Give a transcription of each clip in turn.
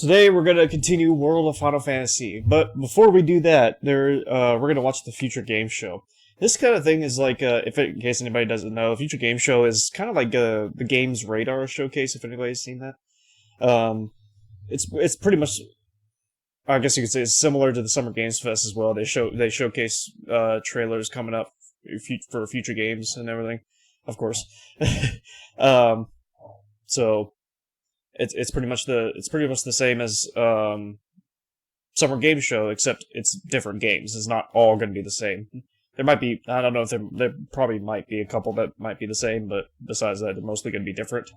Today we're gonna continue World of Final Fantasy, but before we do that, we're gonna watch the Future Game Show. This kind of thing is like, in case anybody doesn't know, Future Game Show is kind of like the game's radar showcase. If anybody's seen that, it's pretty much, I guess you could say, it's similar to the Summer Games Fest as well. They showcase trailers coming up for future games and everything, of course. So. It's pretty much the same as Summer Game Show, except it's different games. It's not all going to be the same. There might be, I don't know if there probably might be a couple that might be the same, but besides that, they're mostly going to be different.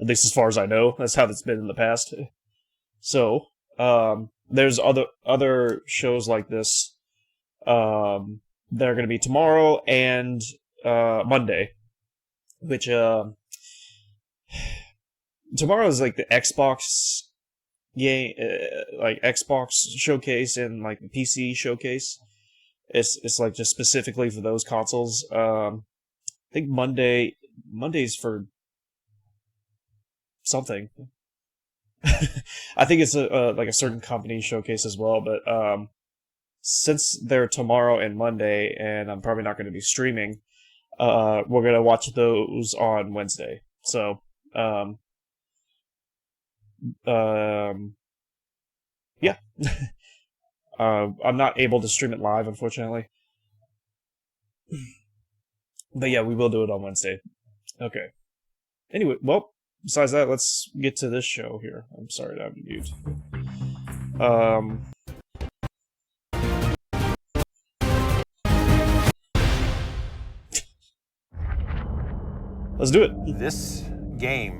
At least as far as I know, that's how it's been in the past. So there's other shows like this that are going to be tomorrow and Monday, which tomorrow is like the Xbox game, like Xbox showcase and like the PC showcase. It's like just specifically for those consoles. I think Monday's for something. I think it's like a certain company showcase as well. But since they're tomorrow and Monday, and I'm probably not going to be streaming, we're gonna watch those on Wednesday. So. Yeah. I'm not able to stream it live, unfortunately. But yeah, we will do it on Wednesday. Okay. Anyway, well, besides that, let's get to this show here. I'm sorry to have you mute. Let's do it. This game.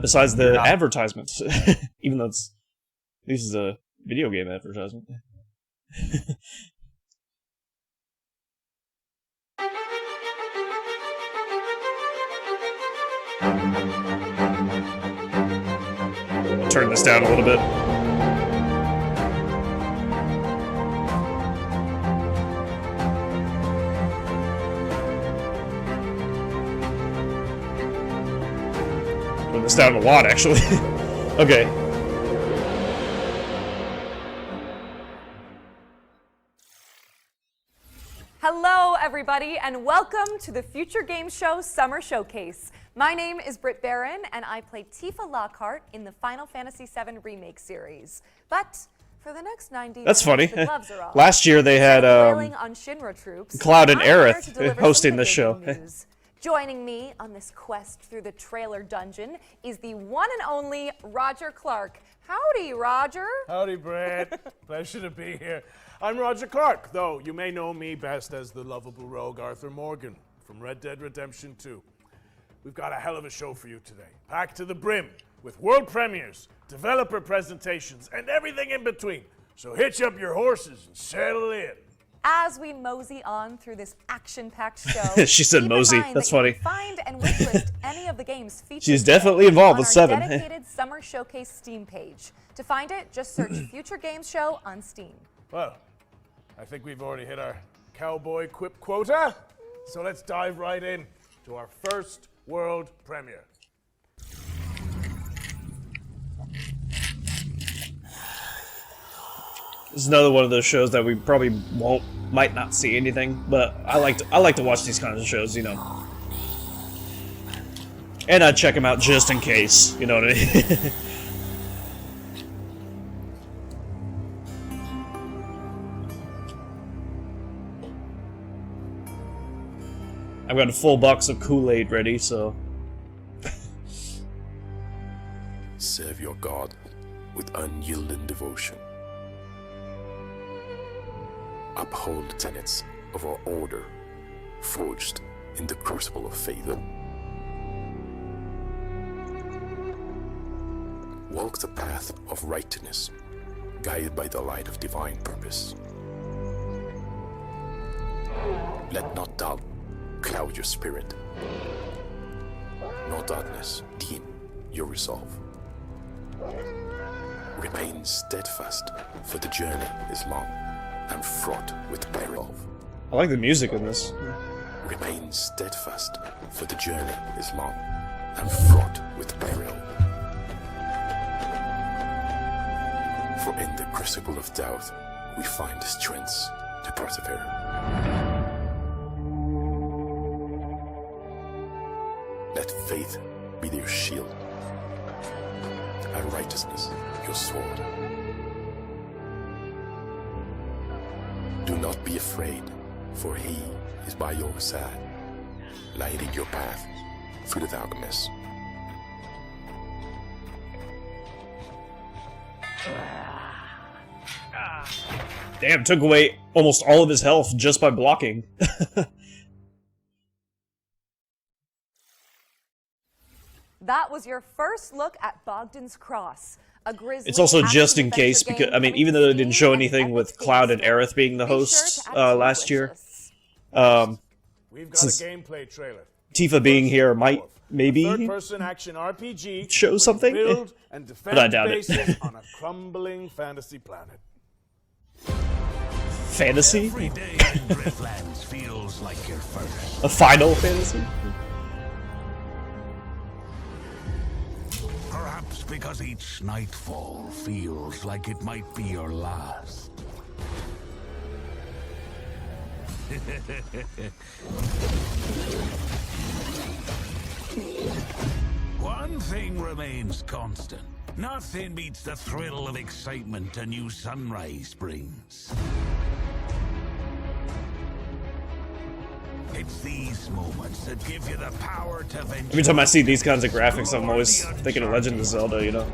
Besides the advertisements, even though this is a video game advertisement. I'll turn this down a little bit. This down a lot, actually. Okay. Hello, everybody, and welcome to the Future Game Show Summer Showcase. My name is Britt Barron, and I play Tifa Lockhart in the Final Fantasy VII Remake series. But for the next 90 That's minutes, funny. the gloves are off. Last year they had on Shinra troops, Cloud and I'm here Aerith to deliver hosting some this show. video game news. Joining me on this quest through the trailer dungeon is the one and only Roger Clark. Howdy, Roger. Howdy, Brad. Pleasure to be here. I'm Roger Clark, though you may know me best as the lovable rogue Arthur Morgan from Red Dead Redemption 2. We've got a hell of a show for you today, packed to the brim with world premieres, developer presentations, and everything in between. So hitch up your horses and settle in. As we mosey on through this action-packed show, she said mosey. That's funny. Find and wishlist any of the games featured. She's definitely involved with on our 7. dedicated Summer Showcase Steam page. To find it, just search Future Games Show on Steam. Well, I think we've already hit our cowboy quip quota, so let's dive right in to our first world premiere. This is another one of those shows that we probably might not see anything, but I like to watch these kinds of shows, you know. And I check them out just in case, you know what I mean? I've got a full box of Kool-Aid ready, so. Serve your God with unyielding devotion. Uphold the tenets of our order, forged in the crucible of faith. Walk the path of righteousness, guided by the light of divine purpose. Let not doubt cloud your spirit, nor darkness dim your resolve. Remain steadfast, for the journey is long and fraught with peril. I like the music in this. Remain steadfast, for the journey is long and fraught with peril. For in the crucible of doubt, we find the strength to persevere. Let faith be your shield, and righteousness your sword. Do not be afraid, for he is by your side, lighting your path through the darkness. Damn, took away almost all of his health just by blocking. That was your first look at Bogdan's Cross, a grisly It's also just in action-adventure case, game because I mean, coming even to though they didn't show Steam and anything with Epic Cloud and Games Store. Aerith being the Be sure hosts to add to your last wish year, lists. We've got a Since gameplay trailer. Tifa being here might maybe Third-person action RPG show where you something? build and But I defend doubt it. bases on a crumbling fantasy planet. fantasy, Every day in Driftlands feels like your first. a Final Fantasy. Perhaps because each nightfall feels like it might be your last. One thing remains constant. Nothing beats the thrill of excitement a new sunrise brings. It's these moments that give you the power to venture. Every time I see these kinds of graphics, I'm always thinking of Legend of Zelda, you know?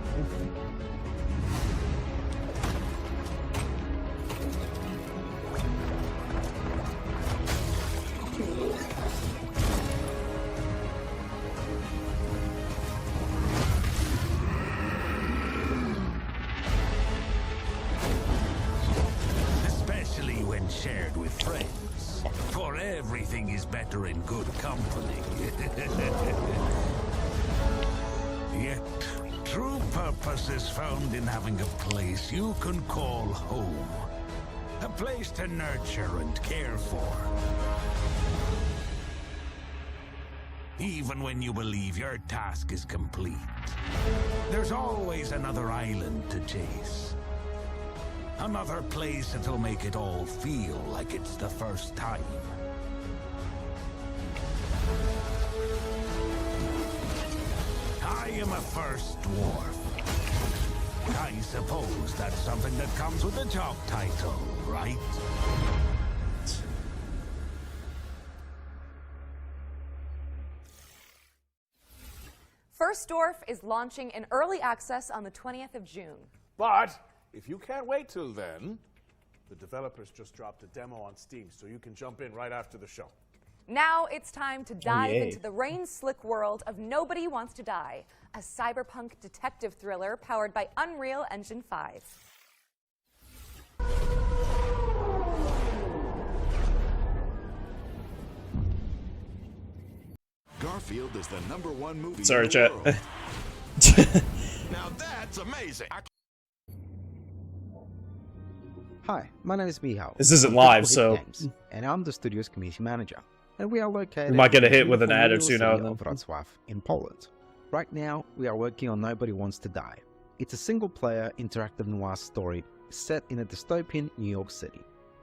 Especially when shared with friends. For everything is better in good company. Yet, true purpose is found in having a place you can call home. A place to nurture and care for. Even when you believe your task is complete, there's always another island to chase. Another place that'll make it all feel like it's the first time. I am a first dwarf. I suppose that's something that comes with the job title, right? First Dwarf is launching in early access on the 20th of June. But if you can't wait till then, the developers just dropped a demo on Steam, so you can jump in right after the show. Now it's time to dive yay. into the rain-slick world of Nobody Wants to Die, a cyberpunk detective thriller powered by Unreal Engine 5. Garfield is the #1 movie Sorry, in the chat. world. Now that's amazing. Hi, my name is Mihal. This isn't from live, Critical so- Hit Games, and I'm the studio's community manager. And we are located We might get a in the hit with an beautiful ad or little two now city and of Wrocław in Poland. Right now, we are working on Nobody Wants to Die. It's a single-player interactive noir story set in a dystopian New York City.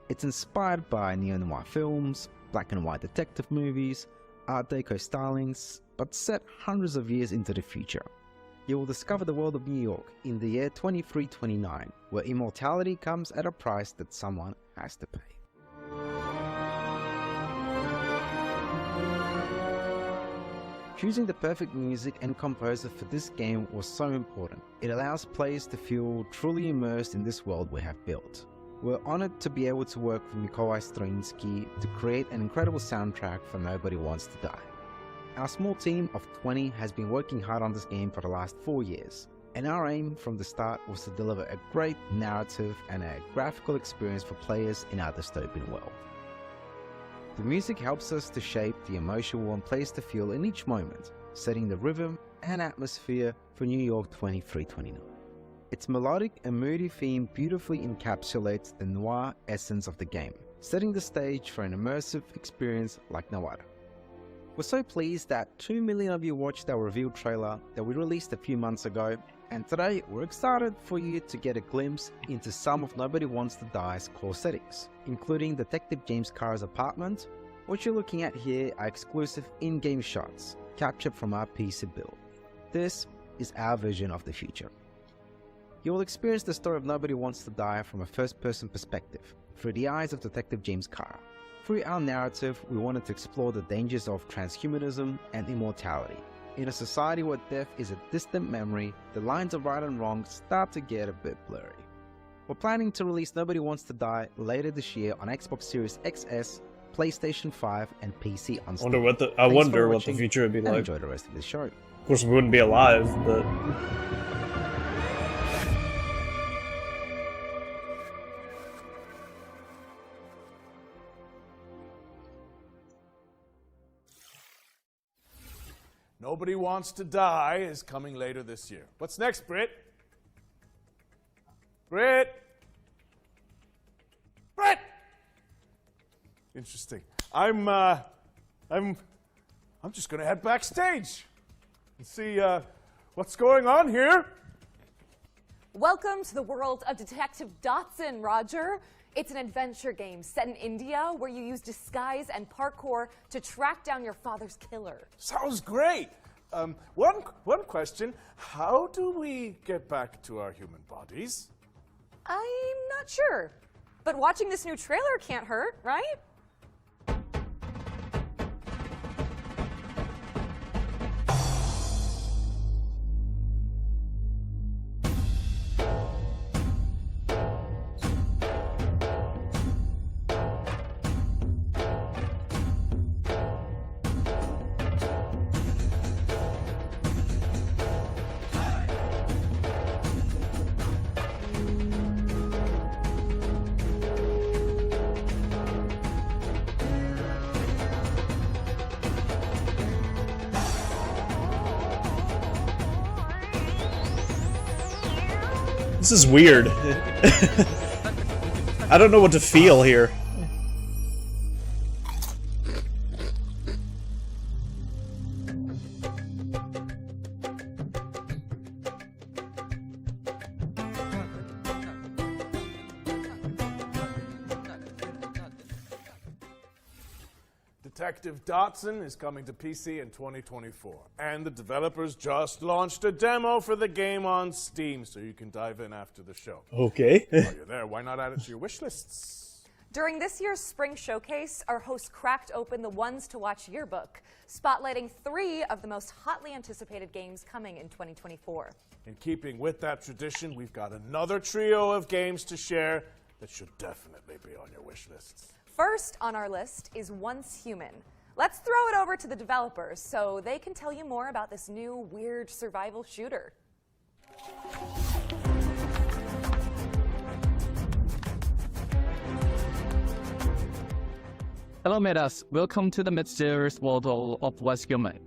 It's inspired by neo-noir films, black and white detective movies, Art Deco stylings, but set hundreds of years into the future. You will discover the world of New York in the year 2329, where immortality comes at a price that someone has to pay. Choosing the perfect music and composer for this game was so important. It allows players to feel truly immersed in this world we have built. We're honored to be able to work with Mikołaj Stroiński to create an incredible soundtrack for Nobody Wants to Die. Our small team of 20 has been working hard on this game for the last 4 years, and our aim from the start was to deliver a great narrative and a graphical experience for players in our dystopian world. The music helps us to shape the emotion we want players to feel in each moment, setting the rhythm and atmosphere for New York 2329. Its melodic and moody theme beautifully encapsulates the noir essence of the game, setting the stage for an immersive experience like no other. We're so pleased that 2 million of you watched our reveal trailer that we released a few months ago, and today we're excited for you to get a glimpse into some of Nobody Wants to Die's core settings, including Detective James Carr's apartment. What you're looking at here are exclusive in-game shots captured from our PC build. This is our vision of the future. You will experience the story of Nobody Wants to Die from a first-person perspective, through the eyes of Detective James Carr. Through our narrative, we wanted to explore the dangers of transhumanism and immortality. In a society where death is a distant memory, the lines of right and wrong start to get a bit blurry. We're planning to release Nobody Wants to Die later this year on Xbox Series XS, PlayStation 5, and PC on Steam. I wonder what the future would be like. Enjoy the rest of the show. Of course, we wouldn't be alive, but... Nobody Wants to Die is coming later this year. What's next, Britt? Britt! Interesting. I'm just gonna head backstage and see what's going on here. Welcome to the world of Detective Dotson, Roger. It's an adventure game set in India where you use disguise and parkour to track down your father's killer. Sounds great. One question: how do we get back to our human bodies? I'm not sure, but watching this new trailer can't hurt, right? This is weird. I don't know what to feel here. Detective Dotson is coming to PC in 2024, and the developers just launched a demo for the game on Steam, so you can dive in after the show. Okay. While you're there, why not add it to your wish lists? During this year's spring showcase, our host cracked open the Ones to Watch yearbook, spotlighting 3 of the most hotly anticipated games coming in 2024. In keeping with that tradition, we've got another trio of games to share that should definitely be on your wish lists. First on our list is Once Human. Let's throw it over to the developers so they can tell you more about this new weird survival shooter. Hello, Metas. Welcome to the mysterious world of Once Human.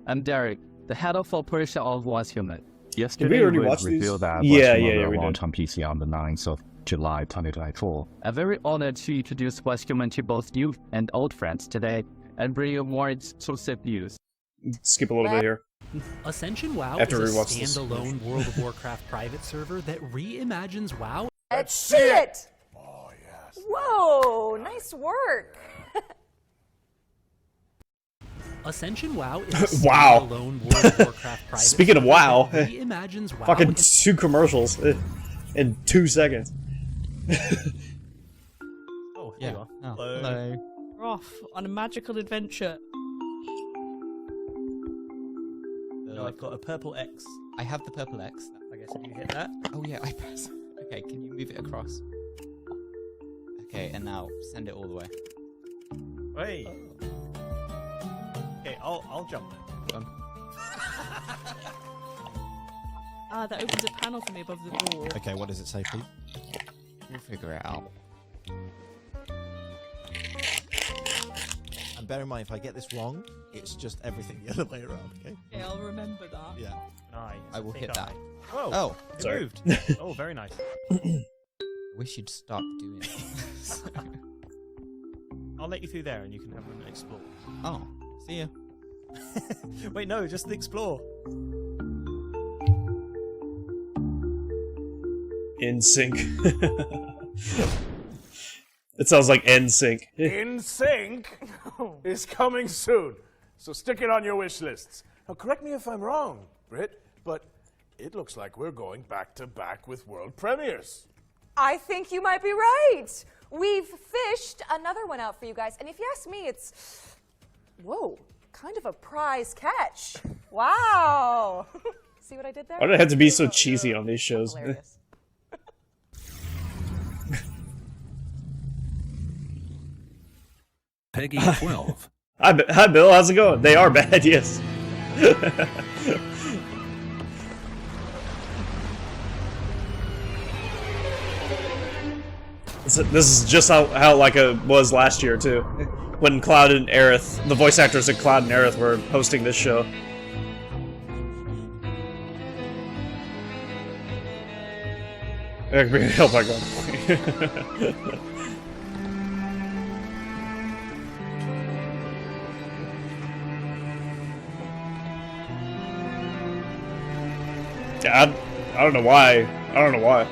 I'm Derek, the head of operation of Once Human. Did we already watch these? revealed that Yeah, we we launched did. on PC on the 9th of July 2024. I'm very honored to introduce Once Human to both new and old friends today and bring you more exclusive news. Skip a little bit here. Ascension WoW After is we a watch this. standalone World of Warcraft private server that reimagines WoW. Let's see it! Oh, yes. Whoa, nice work. Ascension WoW is a Wow. standalone World of Warcraft private Speaking of server WoW, that reimagines WoW Fucking with 2 commercials in 2 seconds. Oh, here you are. Oh, Hello. We're off on a magical adventure. No, I've got a purple X. I have the purple X. I guess if you hit that. Oh yeah, I press. Okay, can you move it across? Okay, and now send it all the way. Hey. Okay, I'll jump. Ah, that opens a panel for me above the door. Okay, what does it say, please? We'll figure it out. And bear in mind, if I get this wrong, it's just everything the other way around, okay? Okay, I'll remember that. Yeah. Nice. I will hit that. Oh, Oh, it sorry. moved. Oh, very nice. wish you'd stop doing it. I'll let you through there and you can have an explore. Oh, see ya. Wait, no, just the explore. In sync. It sounds like NSYNC. In Sync is coming soon, so stick it on your wish lists. Now, correct me if I'm wrong, Britt, but it looks like we're going back to back with world premieres. I think you might be right. We've fished another one out for you guys, and if you ask me, it's, whoa, kind of a prize catch. Wow. See what I did there? Why do I have to be so cheesy on these shows? Hilarious. Peggy 12. Hi, Bill. How's it going? They are bad, yes. This is just how like it was last year too, when Cloud and Aerith, the voice actors at Cloud and Aerith, were hosting this show. Help my god. I don't know why. I don't know why.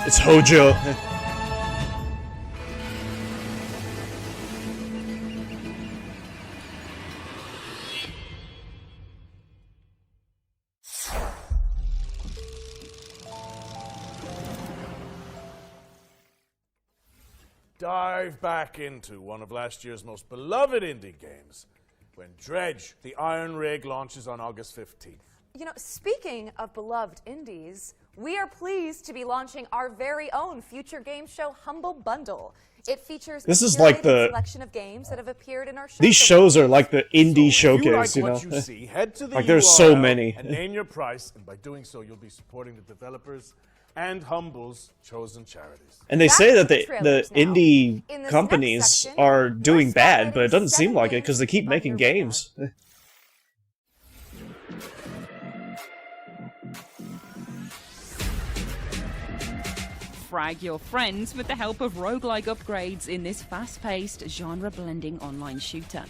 It's Hojo. Dive back into one of last year's most beloved indie games when Dredge, the Iron Rig, launches on August 15th. You know, speaking of beloved indies, we are pleased to be launching our very own future game show Humble Bundle. It features This is a like the selection of games that have appeared in our show. These shows are like the indie showcase, you you know. like what you see, head to the Like there's so URL many. and name your price, and by doing so, you'll be supporting the developers and Humble's chosen charities. And they say that the trailers now. indie In this companies next section, are doing we're bad, but it spotlighting doesn't seem 7 like it because they keep games making under games. Frag your friends with the help of roguelike upgrades in this fast-paced, genre-blending online shooter.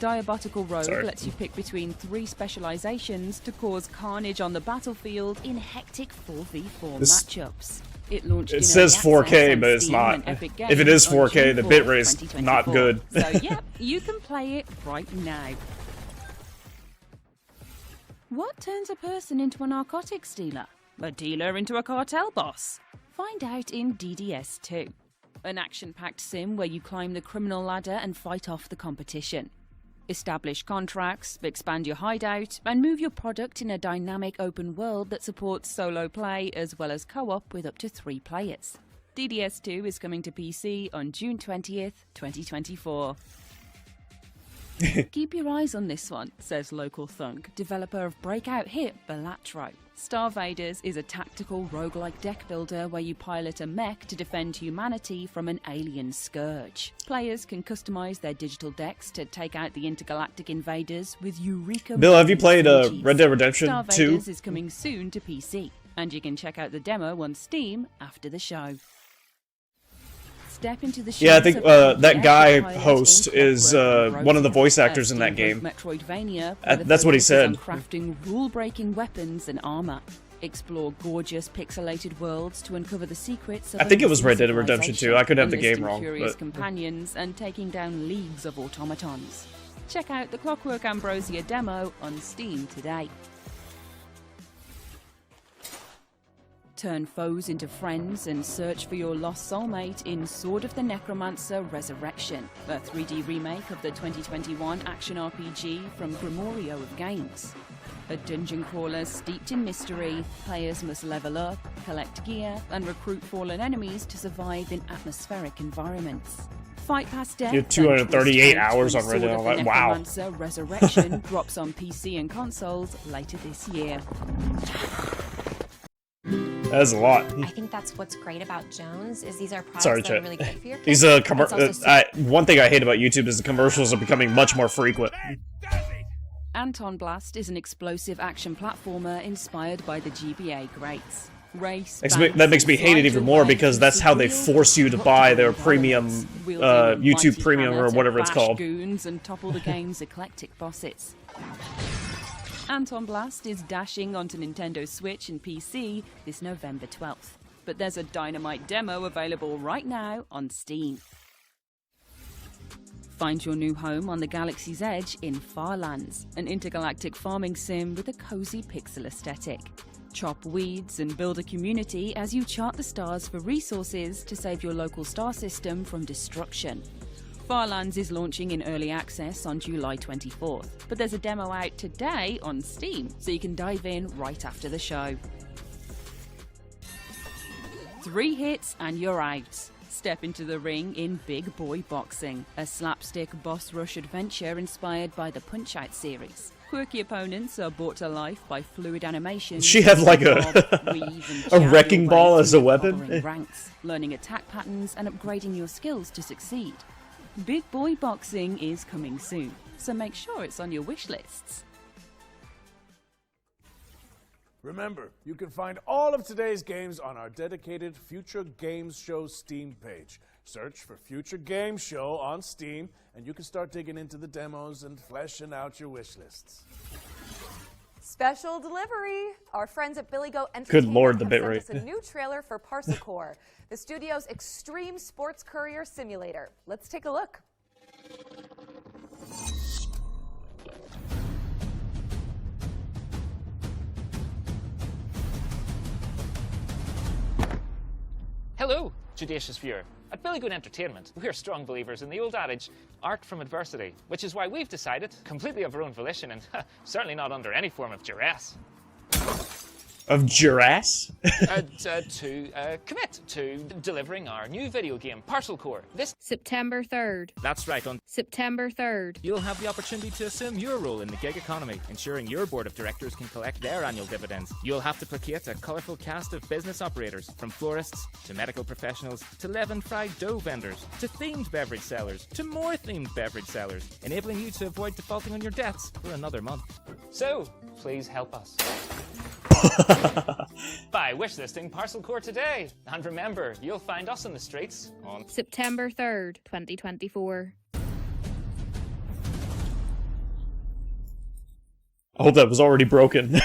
Diabotical Rogue lets you pick between 3 specializations to cause carnage on the battlefield in hectic 4v4 matchups. It launched It says 4K, but it's not. If it is 4K, the bitrate is not good. So, yep, you can play it right now. What turns a person into a narcotics dealer? A dealer into a cartel boss? Find out in DDS2, an action-packed sim where you climb the criminal ladder and fight off the competition. Establish contracts, expand your hideout, and move your product in a dynamic open world that supports solo play as well as co-op with up to 3 players. DDS2 is coming to PC on June 20th, 2024. Keep your eyes on this one, says Local Thunk, developer of breakout hit Balatro. Starvaders is a tactical roguelike deck builder where you pilot a mech to defend humanity from an alien scourge. Players can customize their digital decks to take out the intergalactic invaders with Eureka. Bill, have you played Red Dead Redemption 2? Starvaders is coming soon to PC, and you can check out the demo on Steam after the show. Step into the Yeah, I think that guy host is one of the voice actors in that game. That's what he said. Crafting rule-breaking weapons and armor. Explore gorgeous pixelated worlds to uncover the secrets of I think it was Red Dead Redemption 2. I could have the game wrong. Curious But... companions and taking down leagues of automatons. Check out the Clockwork Ambrosia demo on Steam today. Turn foes into friends and search for your lost soulmate in Sword of the Necromancer Resurrection, a 3D remake of the 2021 action RPG from Grimorio of Games. A dungeon crawler steeped in mystery, players must level up, collect gear, and recruit fallen enemies to survive in atmospheric environments. Fight Past Death. You have 238 hours on Red Dead Online. Wow. Necromancer Resurrection drops on PC and consoles later this year. That's a lot. I think that's what's great about Jones is these are products Sorry, that are Chet. really good for your kids. These one thing I hate about YouTube is the commercials are becoming much more frequent. Anton Blast is an explosive action platformer inspired by the GBA greats. Race, That makes me hate it even more because that's how they force you to buy their premium, YouTube Premium or whatever it's called. Goons and topple the game's eclectic bosses. Anton Blast is dashing onto Nintendo Switch and PC this November 12th. But there's a dynamite demo available right now on Steam. Find your new home on the galaxy's edge in Farlands, an intergalactic farming sim with a cozy pixel aesthetic. Chop weeds and build a community as you chart the stars for resources to save your local star system from destruction. Farlands is launching in early access on July 24th, but there's a demo out today on Steam, so you can dive in right after the show. 3 hits and you're out. Step into the ring in Big Boy Boxing, a slapstick boss rush adventure inspired by the Punch-Out series. Quirky opponents are brought to life by fluid animation. She had like a wrecking ball as a weapon. Ranks, learning attack patterns and upgrading your skills to succeed. Big Boy Boxing is coming soon, so make sure it's on your wish lists. Remember, you can find all of today's games on our dedicated Future Games Show Steam page. Search for Future Games Show on Steam, and you can start digging into the demos and fleshing out your wish lists. Special delivery! Our friends at Billy Goat Entertainment Good Lord, the have sent bitrate. us a new trailer for Parcel Core, the studio's extreme sports courier simulator. Let's take a look. Hello, judacious viewer. At Billy Goat Entertainment, we're strong believers in the old adage, art from adversity, which is why we've decided, completely of our own volition and certainly not under any form of duress, Of Jurass? to commit to delivering our new video game, Parcel Core. This September 3rd. That's right, on September 3rd. You'll have the opportunity to assume your role in the gig economy, ensuring your board of directors can collect their annual dividends. You'll have to placate a colourful cast of business operators, from florists to medical professionals to leaven-fried dough vendors to themed beverage sellers to more themed beverage sellers, enabling you to avoid defaulting on your debts for another month. So, please help us. By wishlisting Parcel Core today. And remember, you'll find us in the streets on September 3rd, 2024. I hope that was already broken.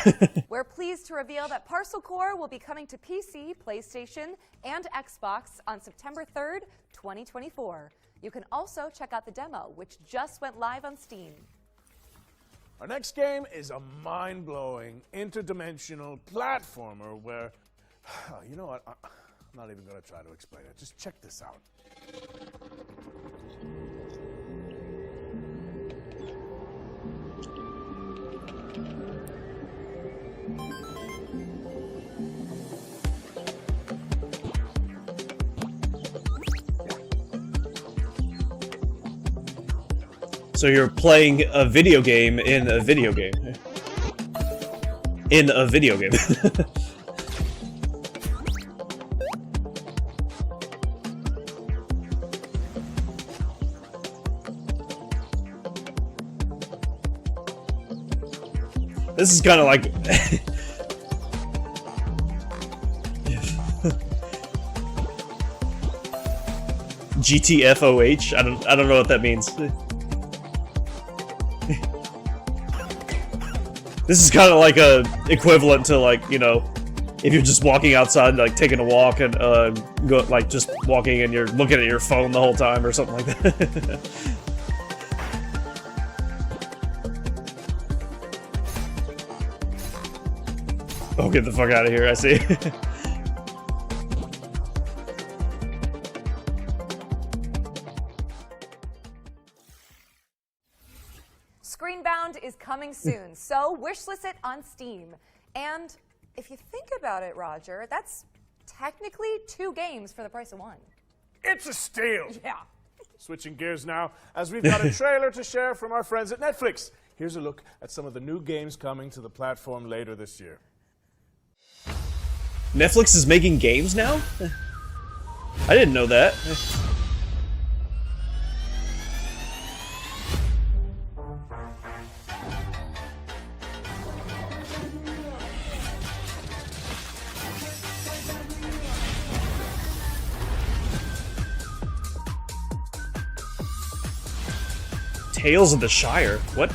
We're pleased to reveal that Parcel Core will be coming to PC, PlayStation, and Xbox on September 3rd, 2024. You can also check out the demo, which just went live on Steam. Our next game is a mind-blowing, interdimensional platformer where, you know what, I'm not even going to try to explain it. Just check this out. So you're playing a video game in a video game. In a video game. This is kind of like GTFOH. I don't know what that means. This is kind of like a equivalent to, like, you know, if you're just walking outside, like taking a walk and go like just walking and you're looking at your phone the whole time or something like that. Oh, get the fuck out of here! I see. Screenbound is coming soon, so wishlist it on Steam. And if you think about it, Roger, that's technically 2 games for the price of 1. It's a steal! Yeah. Switching gears now, as we've got a trailer to share from our friends at Netflix. Here's a look at some of the new games coming to the platform later this year. Netflix is making games now? I didn't know that. Tales of the Shire? What?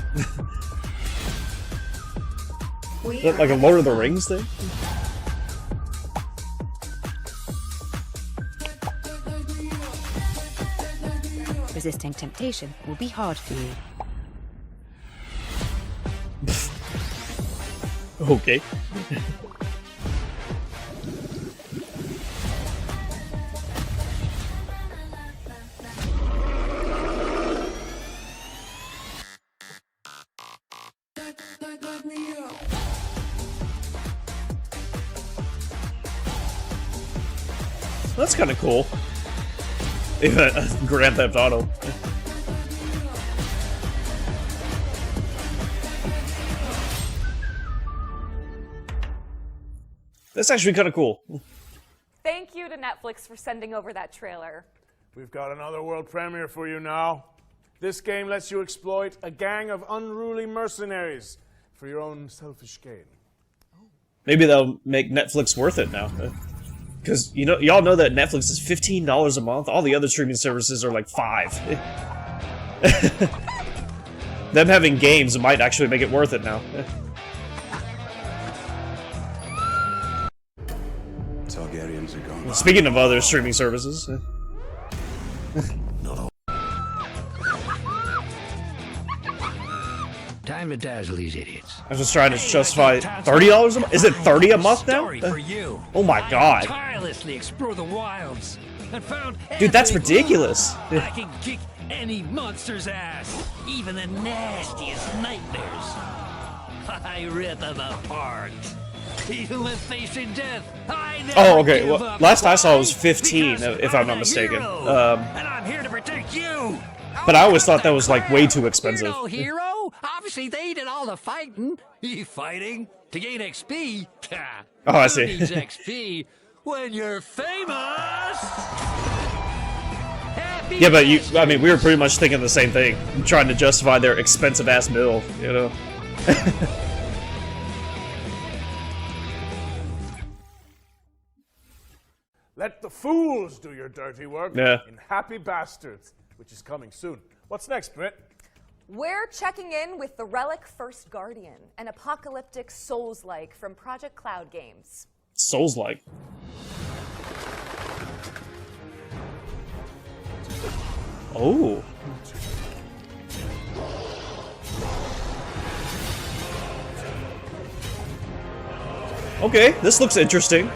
Is that like a Lord of the Rings thing? Resisting temptation will be hard for you. Okay. That's kind of cool. Grand Theft Auto. That's actually kind of cool. Thank you to Netflix for sending over that trailer. We've got another world premiere for you now. This game lets you exploit a gang of unruly mercenaries for your own selfish gain. Maybe they'll make Netflix worth it now. Because, you know, y'all know that Netflix is $15 a month. All the other streaming services are like $5. Them having games might actually make it worth it now. Targaryens are gone. Speaking of other streaming services. Time to dazzle these idiots. I was just trying to justify $30 a month? Is it 30 a month now? Oh my god. Tirelessly explore the wilds and found Dude, that's ridiculous. I can kick any monster's ass, even the nastiest nightmares. I rip them apart. Even when facing death, I never Oh, okay. give Well, up. last I saw was 15, if I'm not mistaken. And I'm here to protect you. But I always thought that was like way too expensive. You're no hero. Obviously, they did all the fighting. You fighting to gain XP? Oh, I see. Who needs XP when you're famous? Yeah, but I mean, we were pretty much thinking the same thing. Trying to justify their expensive ass bill, you know? Let the fools do your dirty work in Happy Bastards, which is coming soon. What's next, Britt? We're checking in with the Relic First Guardian, an apocalyptic Souls-like from Project Cloud Games. Souls-like. Oh. Okay, this looks interesting.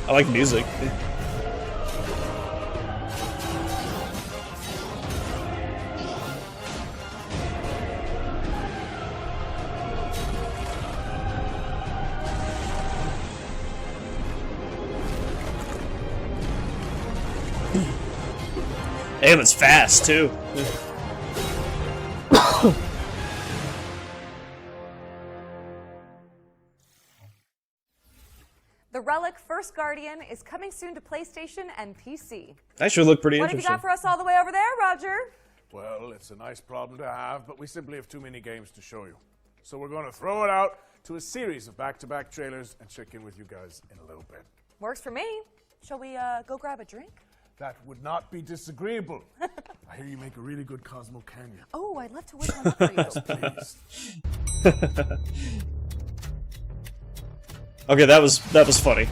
I like music. Damn, it's fast too. The Relic First Guardian is coming soon to PlayStation and PC. That should look pretty What have you got for us all the way over there, Roger? Well, it's a nice problem to have, but we simply have too many games to show you. So we're going to throw it out to a series of back-to-back trailers and check in with you guys in a little bit. Works for me. Shall we go grab a drink? That would not be disagreeable. I hear you make a really good Cosmo Canyon. Oh, I'd love to whip one up for you. Yes, please. Okay, that was funny.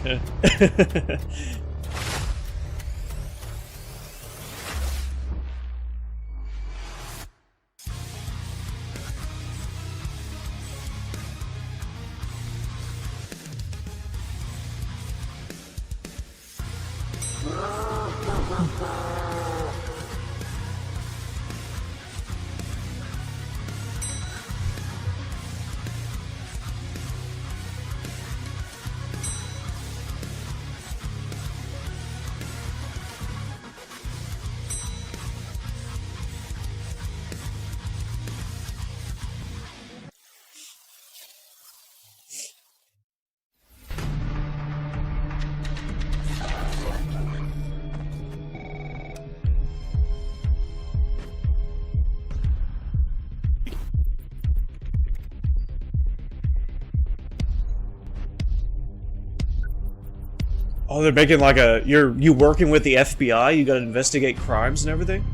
Oh, they're making like a you working with the FBI. You got to investigate crimes and everything.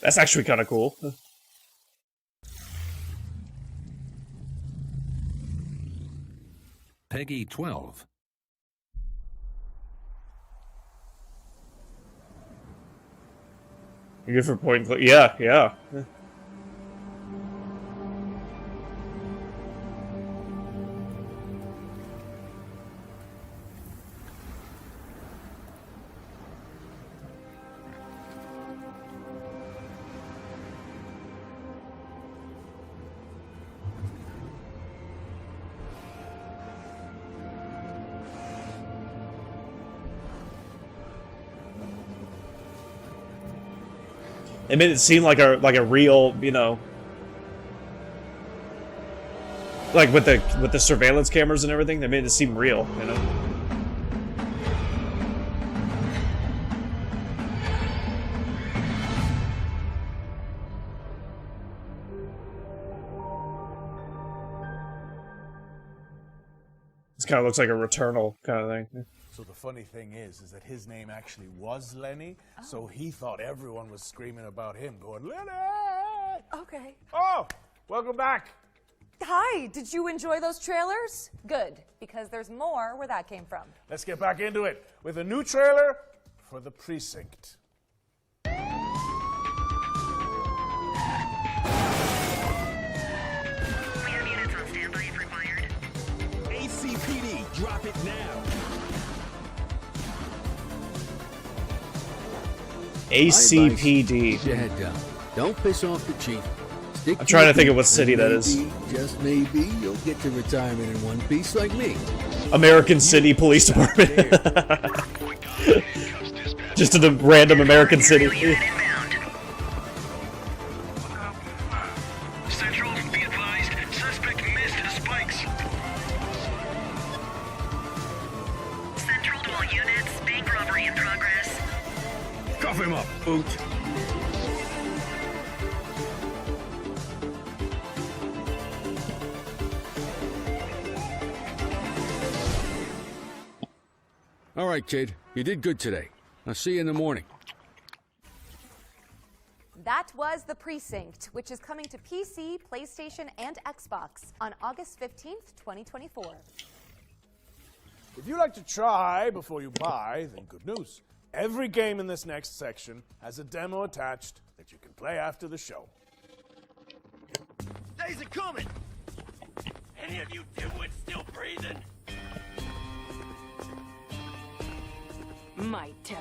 That's actually kind of cool. Peggy 12. You're good for point and click. Yeah, yeah. It made it seem like a real, you know, like with the surveillance cameras and everything. They made it seem real, you know. This kind of looks like a Returnal kind of thing. So the funny thing is that his name actually was Lenny, so he thought everyone was screaming about him, going, Lenny! Okay. Oh, welcome back. Hi, did you enjoy those trailers? Good, because there's more where that came from. Let's get back into it with a new trailer for The Precinct. ACPD, drop it now. ACPD. Keep your head down. Don't piss off the chief. Stick I'm trying to think your of what beat, city and that is. maybe, just maybe, you'll get to retirement in one piece like me. American City Police Department. Just in a random American city. Central, be advised, suspect missed the spikes. Central to all units, bank robbery in progress. Cuff him up, boot. All right, kid. You did good today. I'll see you in the morning. That was The Precinct, which is coming to PC, PlayStation, and Xbox on August 15th, 2024. If you like to try before you buy, then good news. Every game in this next section has a demo attached that you can play after the show. Days are coming! Any of you dimwits still breathing? My turn.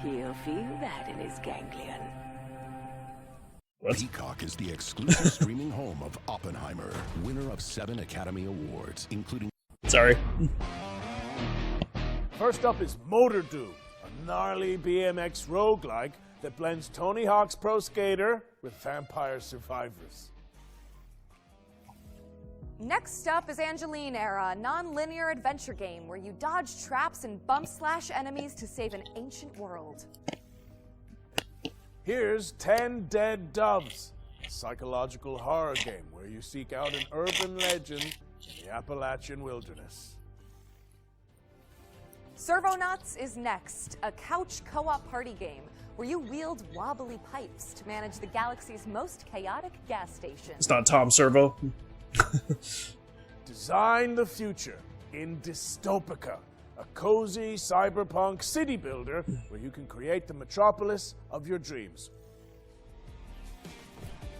He'll feel that in his ganglion. Peacock is the exclusive streaming home of Oppenheimer, winner of 7 Academy Awards, including... Sorry. First up is Motor Doom, a gnarly BMX roguelike that blends Tony Hawk's Pro Skater with Vampire Survivors. Next up is Angeline Era, a non-linear adventure game where you dodge traps and bump-slash enemies to save an ancient world. Here's 10 Dead Doves, a psychological horror game where you seek out an urban legend in the Appalachian wilderness. Servonauts is next, a couch co-op party game where you wield wobbly pipes to manage the galaxy's most chaotic gas station. It's not Tom Servo. Design the future in Dystopica, a cozy cyberpunk city builder where you can create the metropolis of your dreams.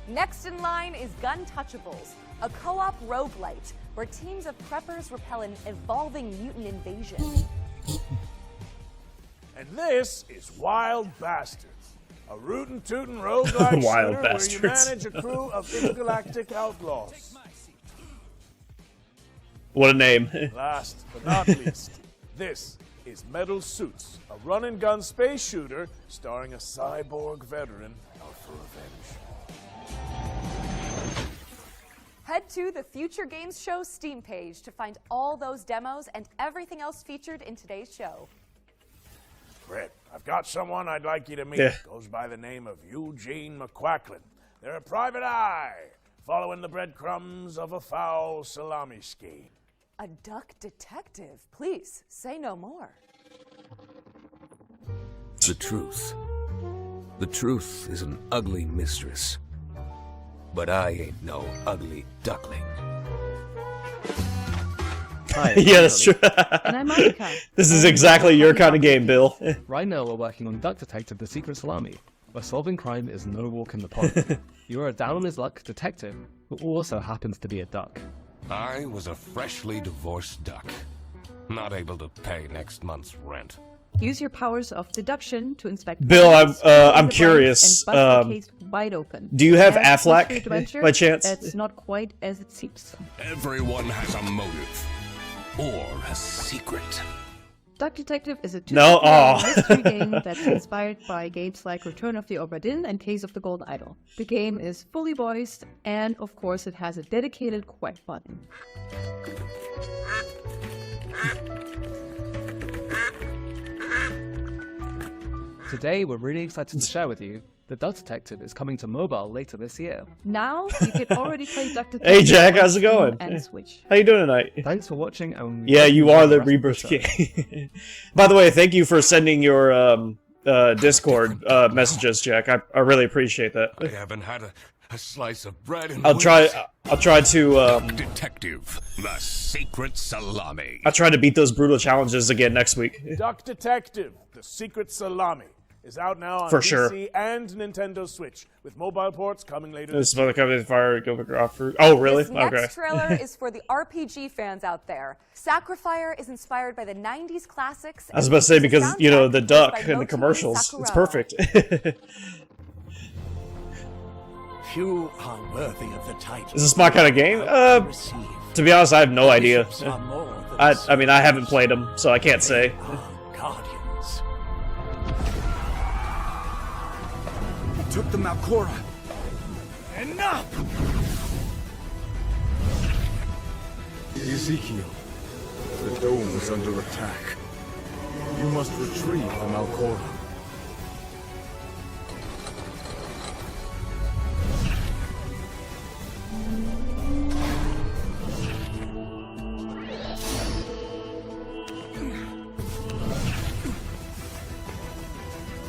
Next in line is Gun Touchables, a co-op roguelite where teams of preppers repel an evolving mutant invasion. And this is Wild Bastards, a rootin' tootin' roguelike Wild shooter Bastards. where you manage a crew of intergalactic outlaws. What a name. Last but not least, this is Metal Suits, a run-and-gun space shooter starring a cyborg veteran out for revenge. Head to the Future Games Show Steam page to find all those demos and everything else featured in today's show. Britt, I've got someone I'd like you to meet. Yeah. Goes by the name of Eugene McQuacklin. They're a private eye, following the breadcrumbs of a foul salami scheme. A duck detective. Please, say no more. The truth. The truth is an ugly mistress. But I ain't no ugly duckling. Hi, Yeah, that's true. And I'm Monica. This is exactly your kind of game, Bill. Right now we're working on Duck Detective the Secret Salami, where solving crime is no walk in the park. You are a down-on-his-luck detective who also happens to be a duck. I was a freshly divorced duck, not able to pay next month's rent. Use your powers of deduction to inspect. Bill, evidence, I'm the curious. blinds, and bust the case wide open. Do you have As Affleck Mystery Adventure, by chance? It's not quite as it seems. Everyone has a motive. Or a secret. Duck Detective is a No, mystery game that's inspired by games like Return of the Obra Dinn and Case of the Golden Idol. The game is fully voiced, and of course it has a dedicated quack button. Today we're really excited to share with you that Duck Detective is coming to mobile later this year. Now you can already play Duck Detective. Hey Jack, on how's it Steam going? and Switch. How you doing tonight? Thanks for watching. And Yeah, you are the rest of Rebirth show. King. By the way, thank you for sending your Discord messages, Jack. I really appreciate that. I haven't had a slice of bread in I'll try to Duck Detective, the secret salami. I'll try to beat those brutal challenges again next week. Duck Detective, the secret salami, is out now on For PC sure. and Nintendo Switch, with mobile ports coming later This this year. mother company fire go off fruit. Oh really? This next Okay. trailer is for the RPG fans out there. Sacrifier is inspired by the 90s classics. I was about to say because you know the duck in the commercials. It's perfect. Few are worthy of the title. Is this my kind of game? To be honest, I have no idea. I mean, I haven't played them, so I can't say. Guardians. He took the Malcora. Enough! Ezekiel, the dome is under attack. You must retrieve the Malcora.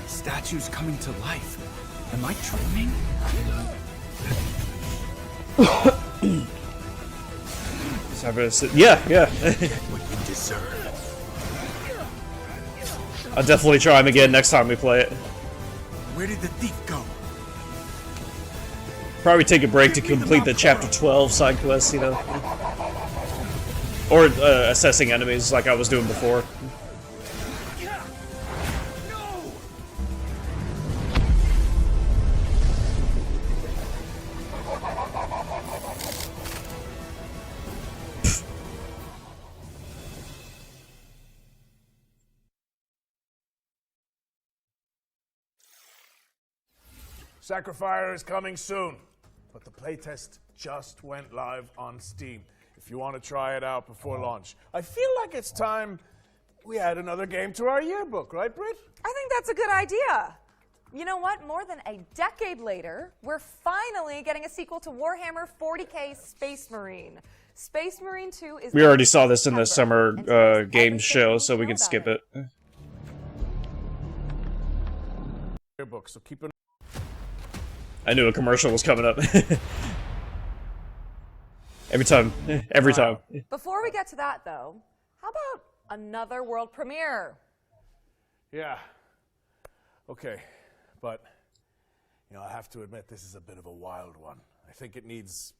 Statues coming to life. Am I dreaming? Yeah. What you deserve. I'll definitely try them again next time we play it. Where did the thief go? Probably take a break to complete the chapter 12 side quests, you know. Or assessing enemies like I was doing before. Sacrifier is coming soon, but the playtest just went live on Steam. If you want to try it out before launch, I feel like it's time we add another game to our yearbook, right, Britt? I think that's a good idea. You know what? More than a decade later, we're finally getting a sequel to Warhammer 40k Space Marine. Space Marine 2 is... We already saw this in the summer games show, so we can skip it. Yearbook, so keep an I knew a commercial was coming up. Every time. Before we get to that, though, how about another world premiere? Yeah. Okay, but, you know, I have to admit this is a bit of a wild one. I think it needs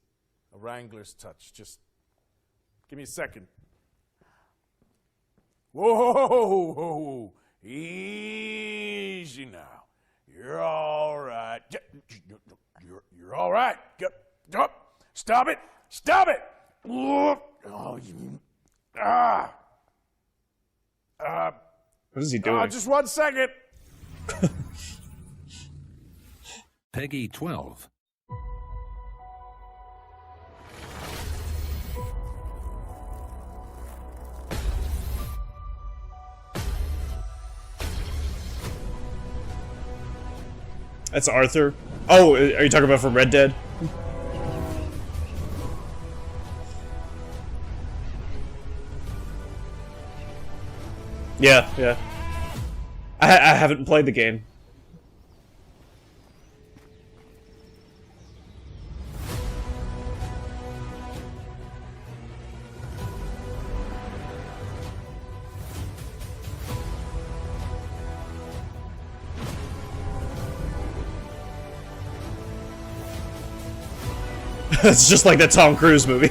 a Wrangler's touch. Just give me a second. Whoa! Easy now. You're all right. You're all right. Stop it! Stop it! Oh, What is he doing? Just 1 second. Peggy 12. That's Arthur. Oh, are you talking about from Red Dead? Yeah, yeah. I haven't played the game. It's just like that Tom Cruise movie.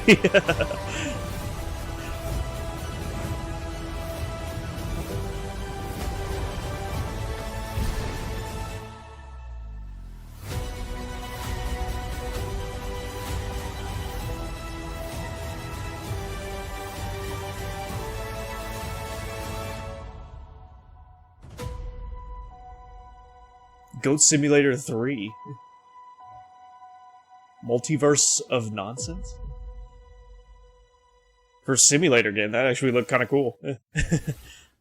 Goat Simulator 3. Multiverse of Nonsense? For a simulator game, that actually looked kind of cool.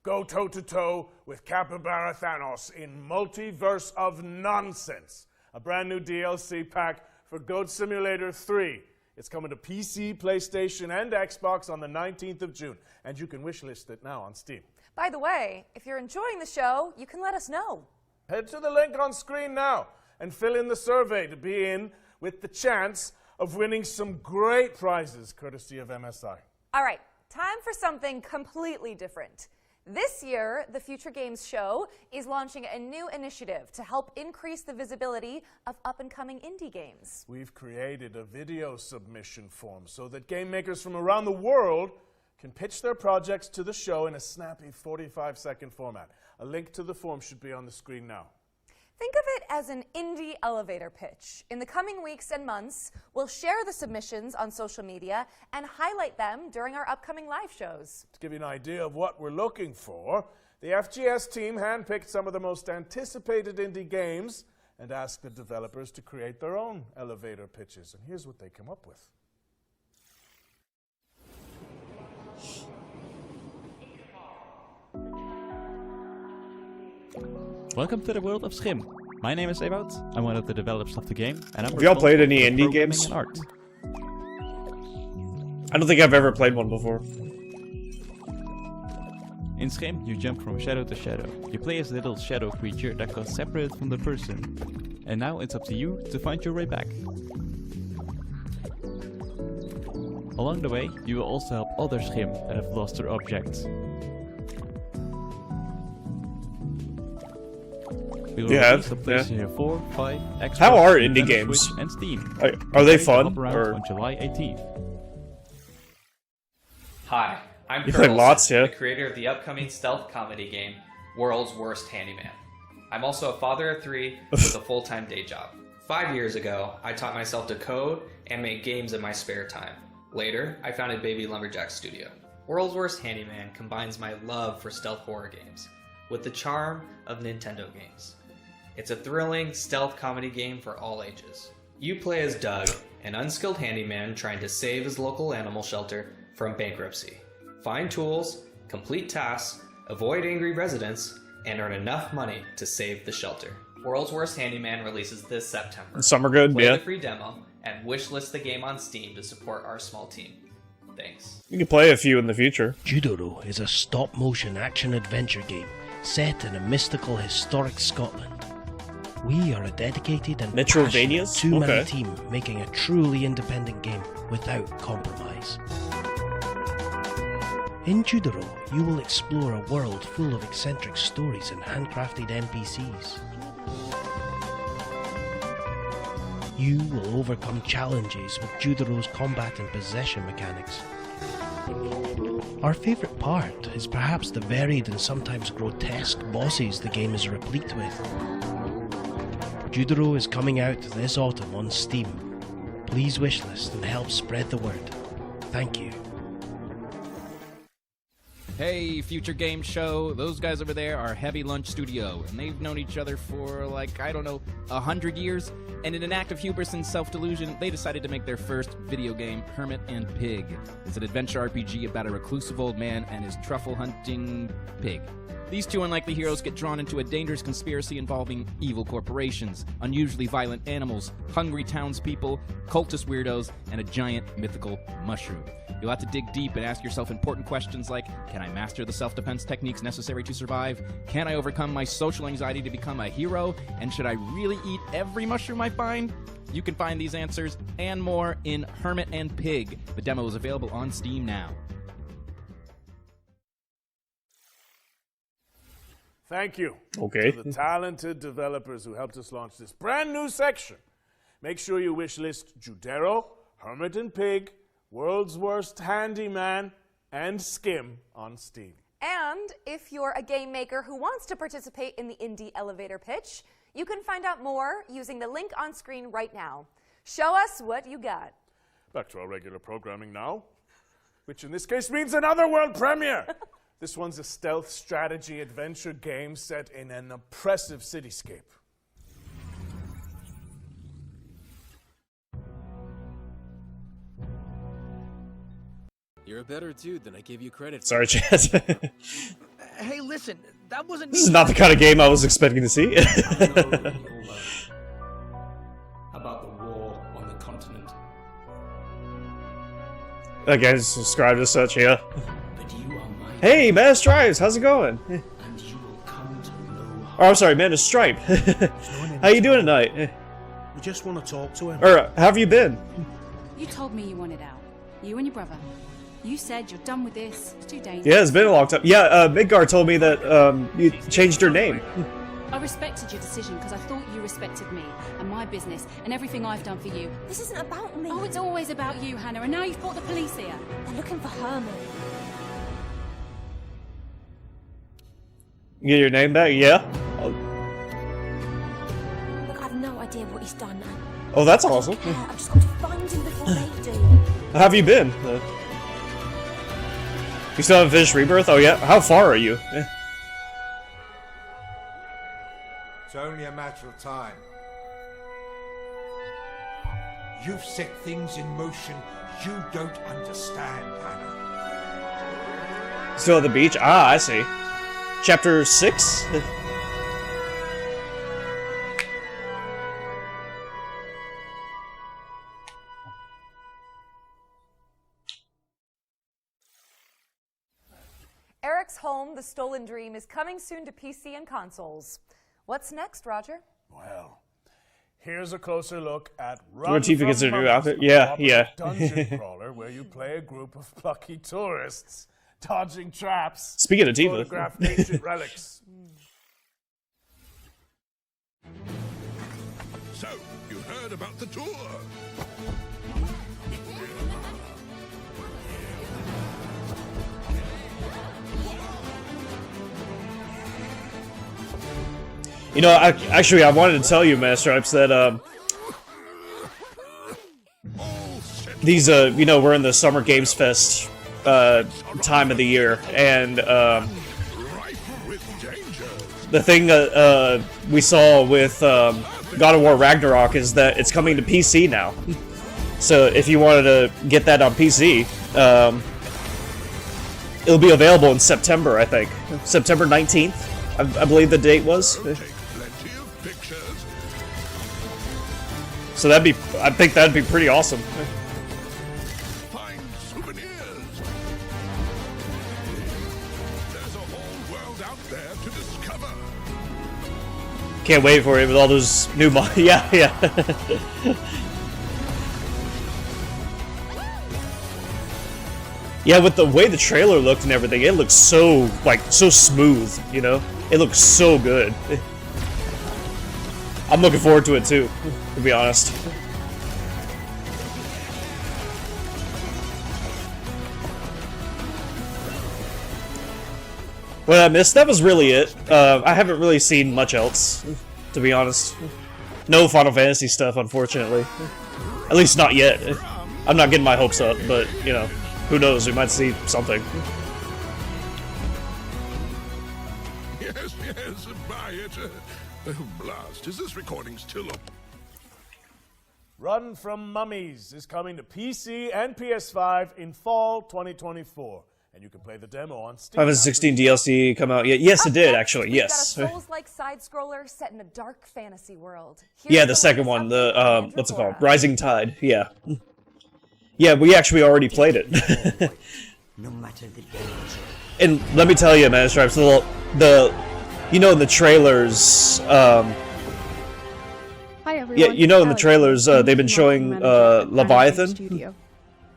Go toe-to-toe with Capybara Thanos in Multiverse of Nonsense, a brand new DLC pack for Goat Simulator 3. It's coming to PC, PlayStation, and Xbox on the 19th of June, and you can wishlist it now on Steam. By the way, if you're enjoying the show, you can let us know. Head to the link on screen now and fill in the survey to be in with the chance of winning some great prizes courtesy of MSI. All right, time for something completely different. This year, the Future Games Show is launching a new initiative to help increase the visibility of up-and-coming indie games. We've created a video submission form so that game makers from around the world can pitch their projects to the show in a snappy 45-second format. A link to the form should be on the screen now. Think of it as an indie elevator pitch. In the coming weeks and months, we'll share the submissions on social media and highlight them during our upcoming live shows. To give you an idea of what we're looking for, the FGS team handpicked some of the most anticipated indie games and asked the developers to create their own elevator pitches. And here's what they come up with. Welcome to the world of Schim. My name is Ewout. I'm one of the developers of the game, and I'm Have y'all played any indie programming games? and art. I don't think I've ever played one before. In Schim, you jump from shadow to shadow. You play as a little shadow creature that got separated from the person. And now it's up to you to find your way back. Along the way, you will also help other Schim that have lost their objects. We will release the PlayStation 4, 5, Xbox, How are Nintendo indie games? Switch, and Steam. Are they Ready to fun? hop around Or on July 18th. Hi, I'm You play Kurt lots, Olson, yeah? the creator of the upcoming stealth comedy game, World's Worst Handyman. I'm also a father of 3 with a full-time day job. 5 years ago, I taught myself to code and make games in my spare time. Later, I founded Baby Lumberjack Studio. World's Worst Handyman combines my love for stealth horror games with the charm of Nintendo games. It's a thrilling stealth comedy game for all ages. You play as Doug, an unskilled handyman trying to save his local animal shelter from bankruptcy. Find tools, complete tasks, avoid angry residents, and earn enough money to save the shelter. World's Worst Handyman releases this September. Some are good, Play yeah. the free demo and wishlist the game on Steam to support our small team. Thanks. You can play a few in the future. Judoro is a stop-motion action-adventure game set in a mystical, historic Scotland. We are a dedicated and passionate Metrovanias? two-man Okay. team making a truly independent game without compromise. In Judoro, you will explore a world full of eccentric stories and handcrafted NPCs. You will overcome challenges with Judoro's combat and possession mechanics. Our favourite part is perhaps the varied and sometimes grotesque bosses the game is replete with. Judoro is coming out this autumn on Steam. Please wishlist and help spread the word. Thank you. Hey, Future Game Show. Those guys over there are Heavy Lunch Studio, and they've known each other for, like, I don't know, 100 years. And in an act of hubris and self-delusion, they decided to make their first video game, Hermit and Pig. It's an adventure RPG about a reclusive old man and his truffle-hunting pig. These two unlikely heroes get drawn into a dangerous conspiracy involving evil corporations, unusually violent animals, hungry townspeople, cultist weirdos, and a giant mythical mushroom. You'll have to dig deep and ask yourself important questions like, can I master the self-defense techniques necessary to survive? Can I overcome my social anxiety to become a hero? And should I really eat every mushroom I find? You can find these answers and more in Hermit and Pig. The demo is available on Steam now. Thank you Okay. to the talented developers who helped us launch this brand new section. Make sure you wishlist Judero, Hermit and Pig, World's Worst Handyman, and Skim on Steam. And if you're a game maker who wants to participate in the Indie Elevator Pitch, you can find out more using the link on screen right now. Show us what you got. Back to our regular programming now, which in this case means another world premiere. This one's a stealth strategy adventure game set in an oppressive cityscape. You're a better dude than I gave you credit for. Sorry, Chad. Hey, listen, that wasn't This is not the kind of game I was expecting to see. About the war on the continent. That guy's described as such, yeah. Hey, Man of Stripes, how's it going? Oh, I'm sorry, Man of Stripe. How you doing tonight? We just want to talk to him. Or, how have you been? You told me you wanted out. You and your brother. You said you're done with this. It's too dangerous. Yeah, it's been a long time. Yeah, Midgar told me that you changed your name. I respected your decision because I thought you respected me and my business and everything I've done for you. This isn't about me. Oh, it's always about you, Hannah, and now you've brought the police here. They're looking for Herman. You get your name back? Yeah. Look, I've no idea what he's done. Oh, that's awesome. I've just got to find him before they do. How have you been? You still haven't finished Rebirth? Oh yeah? How far are you? It's only a matter of time. You've set things in motion you don't understand, Hannah. Still at the beach? Ah, I see. Chapter 6? Eric's Home, The Stolen Dream is coming soon to PC and consoles. What's next, Roger? Well, here's a closer look at What Tifa gets a new outfit? Yeah, yeah. Dungeon crawler where you play a group of plucky tourists dodging traps. Speaking of Tifa. Photograph ancient relics. So, you heard about the tour? You know, actually, I wanted to tell you, Man of Stripes, that these, you know, we're in the Summer Games Fest time of the year, and the thing that we saw with God of War Ragnarok is that it's coming to PC now. So if you wanted to get that on PC, it'll be available in September, I think. September 19th, I believe the date was. So that'd be, I think that'd be pretty awesome. Find souvenirs. There's a whole world out there to discover. Can't wait for it with all those new yeah, yeah. Yeah, with the way the trailer looked and everything, it looks so, like, so smooth, you know? It looks so good. I'm looking forward to it too, to be honest. What I missed, that was really it. I haven't really seen much else, to be honest. No Final Fantasy stuff, unfortunately. At least not yet. I'm not getting my hopes up, but, you know, who knows, we might see something. Yes, yes, buy it. Oh, blast. Is this recording still up? Run from Mummies is coming to PC and PS5 in fall 2024. and you can play the demo on Steam. Final Fantasy 16 DLC come out? Yeah, yes, it did actually. We've Yes. got a Souls-like side-scroller set in a dark fantasy world. Yeah, the second one, the what's it called? Rising Tide. Yeah. Yeah, we actually already played it. No matter the danger. And let me tell you, man, Stripes, the you know in the trailers, Hi everyone. yeah, you know in the Alex, trailers, they've been showing Leviathan. Studio.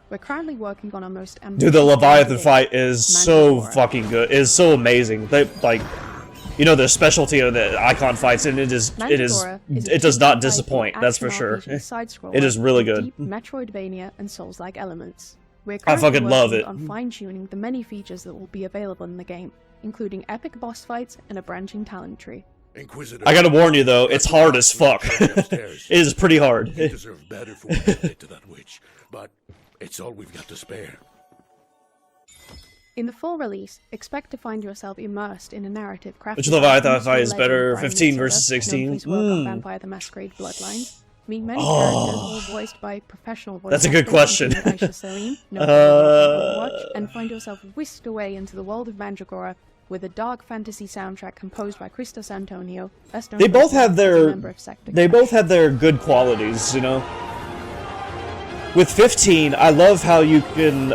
We're currently working on our most Dude, the Leviathan fight is so fucking good. It is so amazing. They like, you know, their specialty of the icon fights, and it does not disappoint. That's for sure. It is really good. Deep Metroidvania and Souls-like elements. We're I fucking currently love working it. on fine-tuning the many features that will be available in the game, including epic boss fights and a branching talent tree. Inquisitor, I gotta warn you though, it's hard as fuck. It is pretty hard. You deserve better for what you did to that witch, but it's all we've got to spare. In the full release, expect to find yourself immersed in a narrative crafted Which Leviathan by fight is legend better, Brian 15 Mitsuda, versus known for 16? his work on Vampire the Masquerade Bloodlines. Meet many characters, all voiced by professional voice That's a good actors, question. including Aisha Salim, known for Overwatch, and find yourself whisked away into the world of Mandragora with a dark fantasy soundtrack composed by Christos Antonio. Best known They for both his have work as a their member of Sector they Crash. both have their good qualities, you know. With 15, I love how you can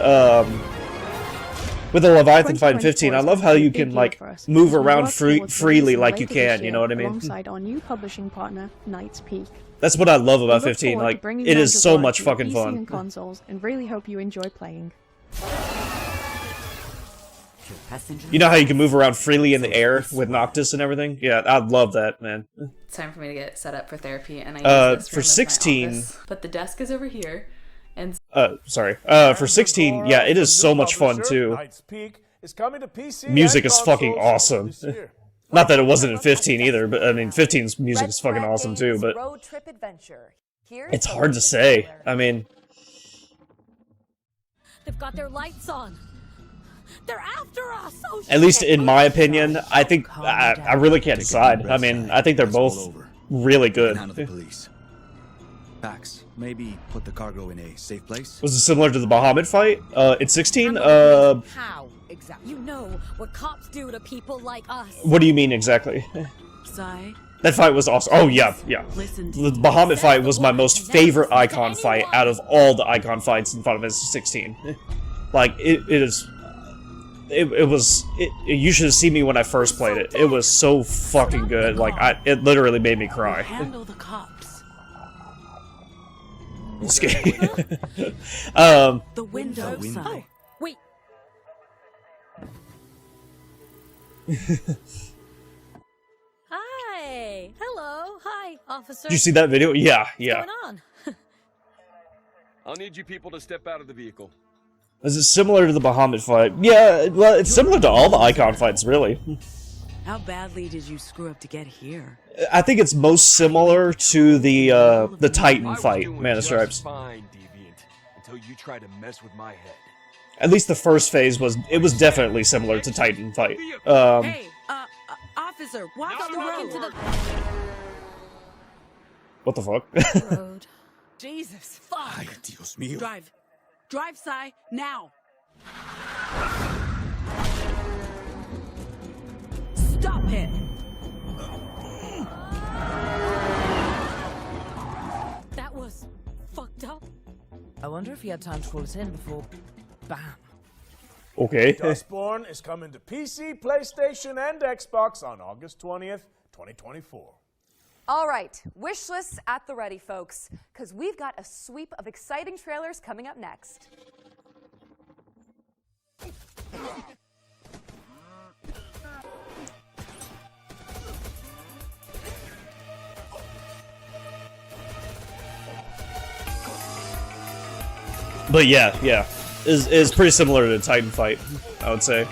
with the Leviathan fight in 15, I love how you can like move around freely like you can, you know what I mean? Alongside our new publishing partner, Knight's Peak. That's what I love about We look 15. forward to Like bringing it is so Mandragora much to the fucking PC fun. and consoles, and really hope you enjoy playing. You know how you can move around freely in the air with Noctis and everything? Yeah, I love that, man. It's time for me to get set up for therapy, and I use this for room as my 16 office. But the desk is over here, and sorry. For 16, yeah, it is so much fun too. Knight's Peak is coming to PC Music and is fucking consoles awesome. this year. Not that it wasn't in 15 either, but I mean 15's music Red is fucking Flag awesome too, Games but Road Trip Adventure. Here's it's the hard to latest say. trailer. I mean, They've got their lights on. They're after us. Oh, at least in my opinion, I think I really can't decide. I mean, I think they're both really good. Handle the police. Pax, maybe put the cargo in a safe place. Was it similar to the Bahamut fight? In 16? How exactly? You know what cops do to people like us. What do you mean exactly? Sai. That fight was awesome. Oh yeah, yeah. The Bahamut fight was my most favorite icon fight out of all the icon fights in Final Fantasy 16. Like it was. You should have seen me when I first played it. It was so fucking good. Like it literally made me cry. Handle the cops. The window. Oh, wait. Hi. Hello. Hi, officer. Did you see that video? Yeah, yeah. What's going on? I'll need you people to step out of the vehicle. Is it similar to the Bahamut fight? Yeah, well, it's similar to all the icon fights, really. How badly did you screw up to get here? I think it's most similar to the Titan fight, Man of Stripes. Fine, deviant, until you try to mess with my head. At least the first phase was definitely similar to Titan fight. Hey, officer, walk on the road. What the fuck? Road. Jesus, fuck. Ay, Dios mío. Drive. Drive, Sai, now. Stop it. That was fucked up. I wonder if he had time to call us in before... Bam. Okay. Dustborn is coming to PC, PlayStation, and Xbox on August 20th, 2024. All right, wish lists at the ready, folks, because we've got a sweep of exciting trailers coming up next. But yeah, is pretty similar to the Titan fight, I would say.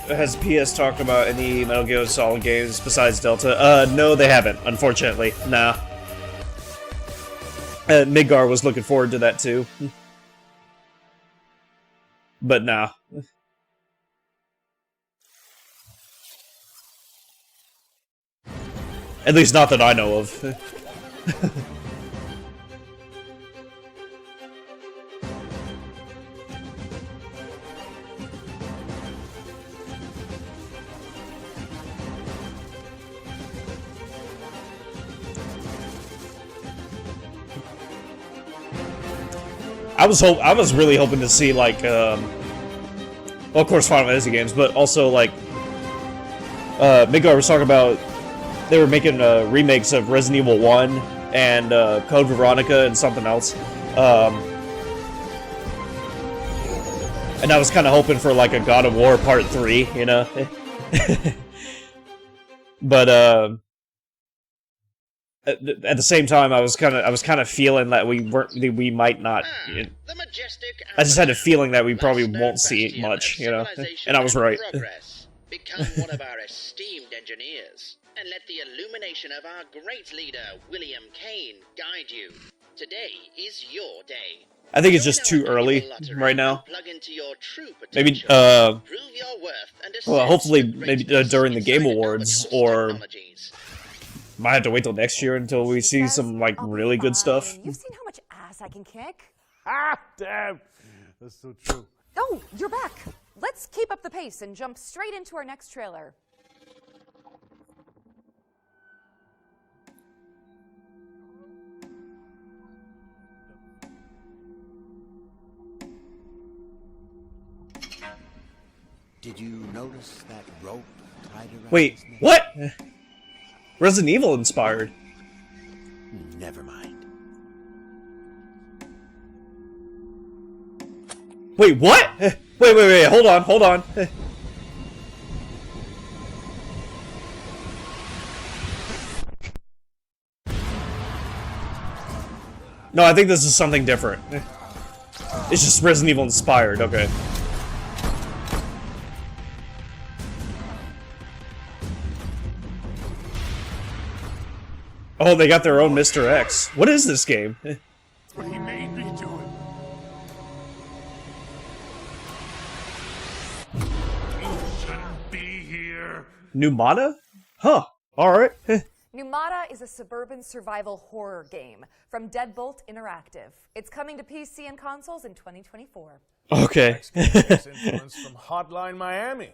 Has PS talked about any Metal Gear Solid games besides Delta? No, they haven't, unfortunately. Nah. Midgar was looking forward to that too. But nah. At least not that I know of. I was really hoping to see like well, of course Final Fantasy games, but also like Midgar was talking about they were making remakes of Resident Evil 1 and Code Veronica and something else. And I was kind of hoping for like a God of War Part 3, you know. But at the same time, I was kind of feeling that we might not. I just had a feeling that we probably won't see it much, you know. And I was right. Become one of our esteemed engineers, and let the illumination of our great leader, William Kane, guide you. Today is your day. I think it's just too early right now. Maybe, well, hopefully, maybe during the Game Awards, or might have to wait till next year until we see some, like, really good stuff. You've seen how much ass I can kick? Ah, damn! That's so true. Oh, you're back. Let's keep up the pace and jump straight into our next trailer. Did you notice that rope tied around Wait, his neck? what? Resident Evil inspired. Never mind. Wait, what? Wait, hold on. No, I think this is something different. It's just Resident Evil inspired, okay. Oh, they got their own Mr. X. What is this game? That's what he made me do it. You shouldn't be here. Numata? Huh. Alright. Numata is a suburban survival horror game from Deadbolt Interactive. It's coming to PC and consoles in 2024. Okay. Takes influence from Hotline Miami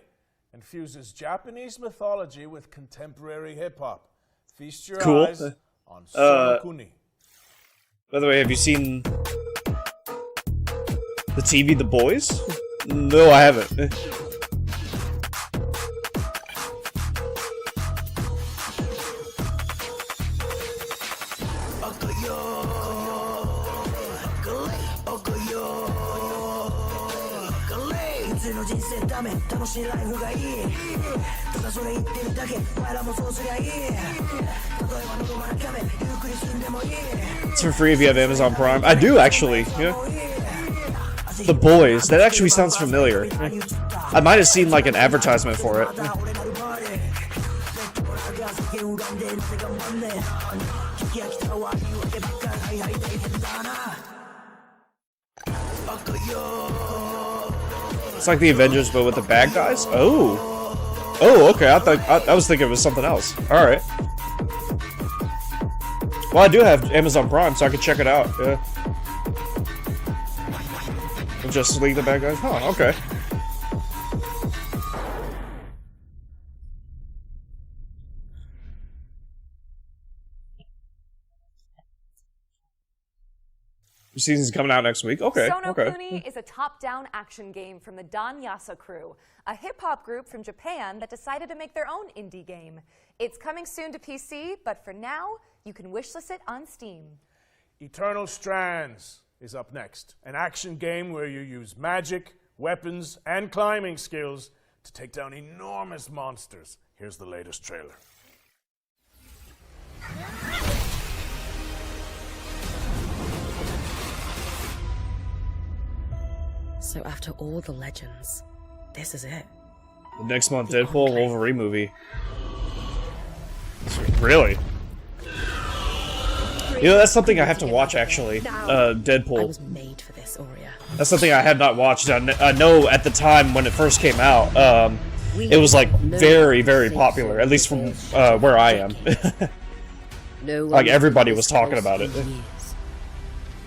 and fuses Japanese mythology with contemporary hip-hop. Feast your Cool. eyes on Sonokuni. By the way, have you seen the TV The Boys? No, I haven't. It's for free if you have Amazon Prime. I do, actually. Yeah. The Boys. That actually sounds familiar. I might have seen, like, an advertisement for it. It's like the Avengers, but with the bad guys? Oh. Oh, okay. I was thinking it was something else. Alright. Well, I do have Amazon Prime, so I can check it out. Yeah. Justice League, the bad guys? Huh, okay. Season's coming out next week. Okay. Sonokuni is a top-down action game from the Danyasa crew, a hip-hop group from Japan that decided to make their own indie game. It's coming soon to PC, but for now, you can wishlist it on Steam. Eternal Strands is up next. An action game where you use magic, weapons, and climbing skills to take down enormous monsters. Here's the latest trailer. So after all the legends, this is it. The next month, Deadpool Wolverine movie. Really? You know, that's something I have to watch, actually. Deadpool. I was made for this, Aurea. That's something I had not watched. I know at the time when it first came out, it was like very, very popular, at least from where I am. Like everybody was talking about it.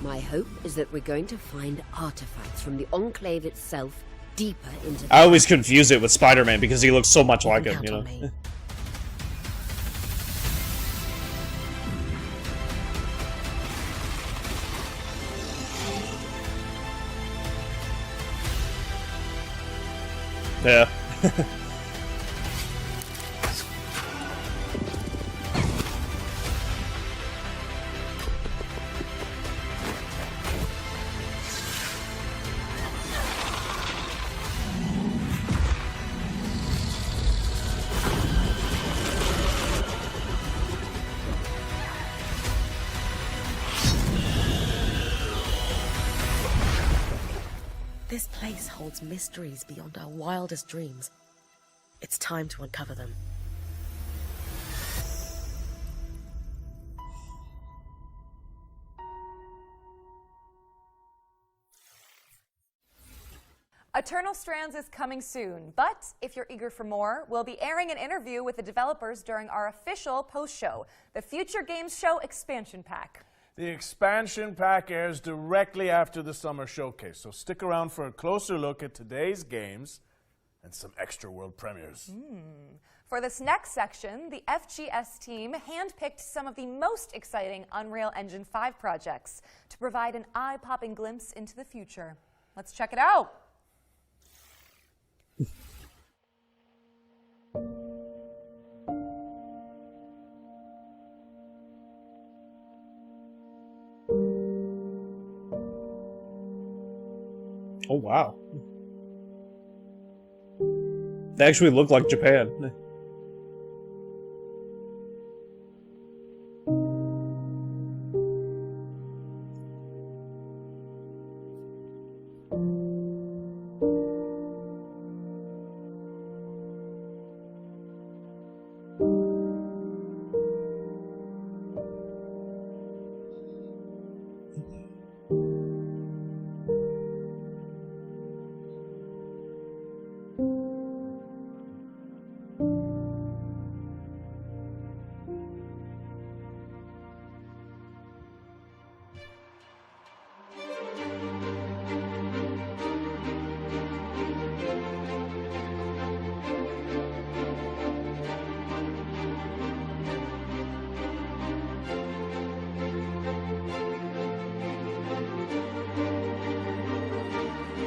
My hope is that we're going to find artifacts from the Enclave itself deeper into the I always confuse it with Spider-Man because he looks so much like him, you know. Yeah. This place holds mysteries beyond our wildest dreams. It's time to uncover them. Eternal Strands is coming soon, but if you're eager for more, we'll be airing an interview with the developers during our official post-show, the Future Games Show Expansion Pack. The expansion pack airs directly after the summer showcase, so stick around for a closer look at today's games and some extra world premieres. For this next section, the FGS team handpicked some of the most exciting Unreal Engine 5 projects to provide an eye-popping glimpse into the future. Let's check it out. Oh wow. They actually look like Japan.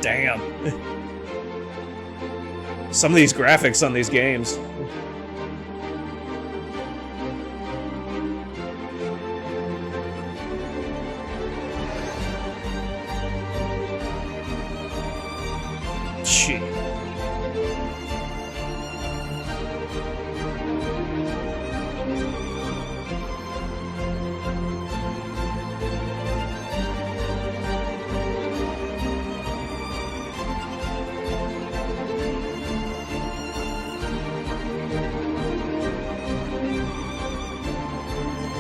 Damn. Some of these graphics on these games. Shit.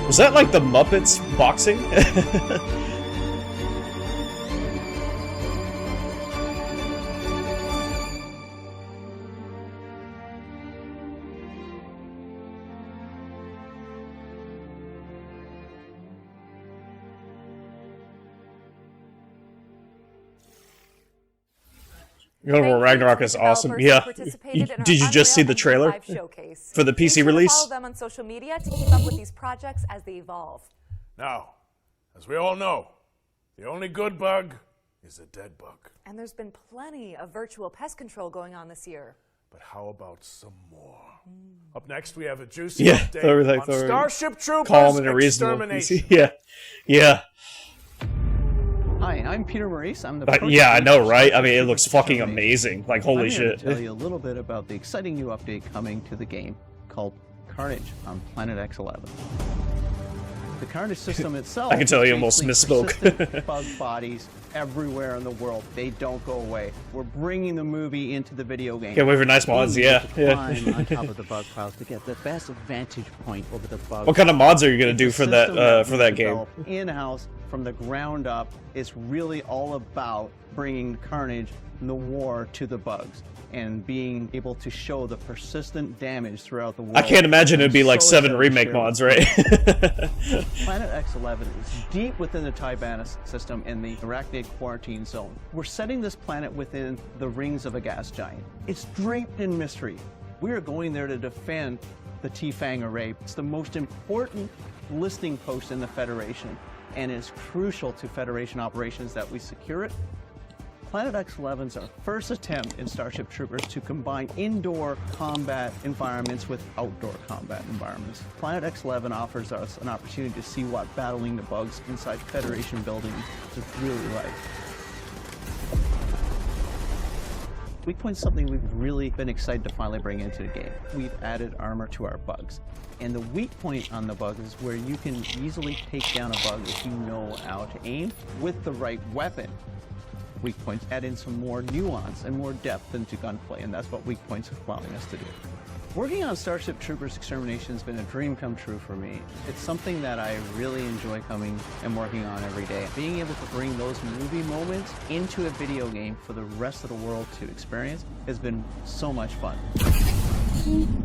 Was that like the Muppets boxing? Ragnarok is awesome. Yeah. Did you just see the trailer for the PC release? Follow them on social media to keep up with these projects as they evolve. Now, as we all know, the only good bug is a dead bug. And there's been plenty of virtual pest control going on this year. But how about some more? Up next, we have a juicy update on Starship Troopers Extermination. Yeah. Hi, I'm Peter Maurice. I'm the yeah, I know, right? I mean, it looks fucking amazing. Like, holy shit. I'm here to tell you a little bit about the exciting new update coming to the game called Carnage on Planet X11. The Carnage system itself I can tell you almost misspoke. Bug bodies everywhere in the world. They don't go away. We're bringing the movie into the video game. Can't wait for nice mods, yeah. Climb on top of the bug piles to get the best vantage point over the bugs. What kind of mods are you gonna do for that game? In-house, from the ground up, it's really all about bringing Carnage and the war to the bugs. and being able to show the persistent damage throughout the world. I can't imagine it'd be like So 7 excited to remake share mods, with right? you. Planet X11 is deep within the Tibanus system in the Arachnid quarantine zone. We're setting this planet within the rings of a gas giant. It's draped in mystery. We are going there to defend the T-Fang array. It's the most important listing post in the Federation, and it's crucial to Federation operations that we secure it. Planet X11 is our first attempt in Starship Troopers to combine indoor combat environments with outdoor combat environments. Planet X11 offers us an opportunity to see what battling the bugs inside Federation buildings is really like. Weak Point's something we've really been excited to finally bring into the game. We've added armor to our bugs. And the weak point on the bug is where you can easily take down a bug if you know how to aim with the right weapon. Weak Points add in some more nuance and more depth into gunplay, and that's what Weak Points is allowing us to do. Working on Starship Troopers Extermination has been a dream come true for me. It's something that I really enjoy coming and working on every day. Being able to bring those movie moments into a video game for the rest of the world to experience has been so much fun.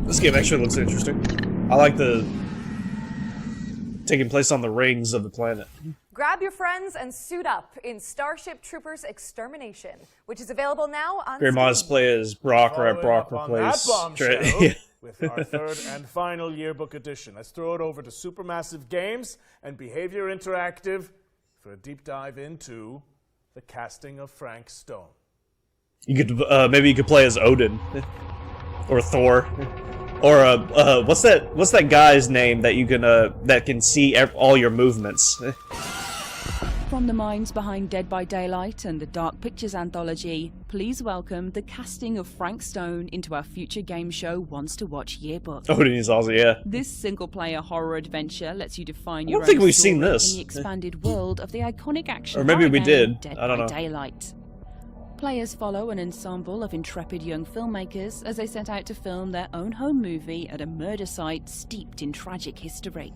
This game actually looks interesting. I like the taking place on the rings of the planet. Grab your friends and suit up in Starship Troopers Extermination, which is available now on Great mods play as Brock, or at Brock Following up on replace that bombshell Trey. with our third and final yearbook edition. Let's throw it over to Supermassive Games and Behavior Interactive for a deep dive into the casting of Frank Stone. You could maybe you could play as Odin, or Thor, or what's that guy's name that you can that can see all your movements? From the minds behind Dead by Daylight and the Dark Pictures anthology, please welcome the casting of Frank Stone into our future game show Wants to Watch yearbook. Odin is awesome, yeah. This single-player horror adventure lets you define I your don't think own we've seen story this. in the expanded world of the iconic action Or maybe horror we game did. Dead I don't by know. Daylight. Players follow an ensemble of intrepid young filmmakers as they set out to film their own home movie at a murder site steeped in tragic history.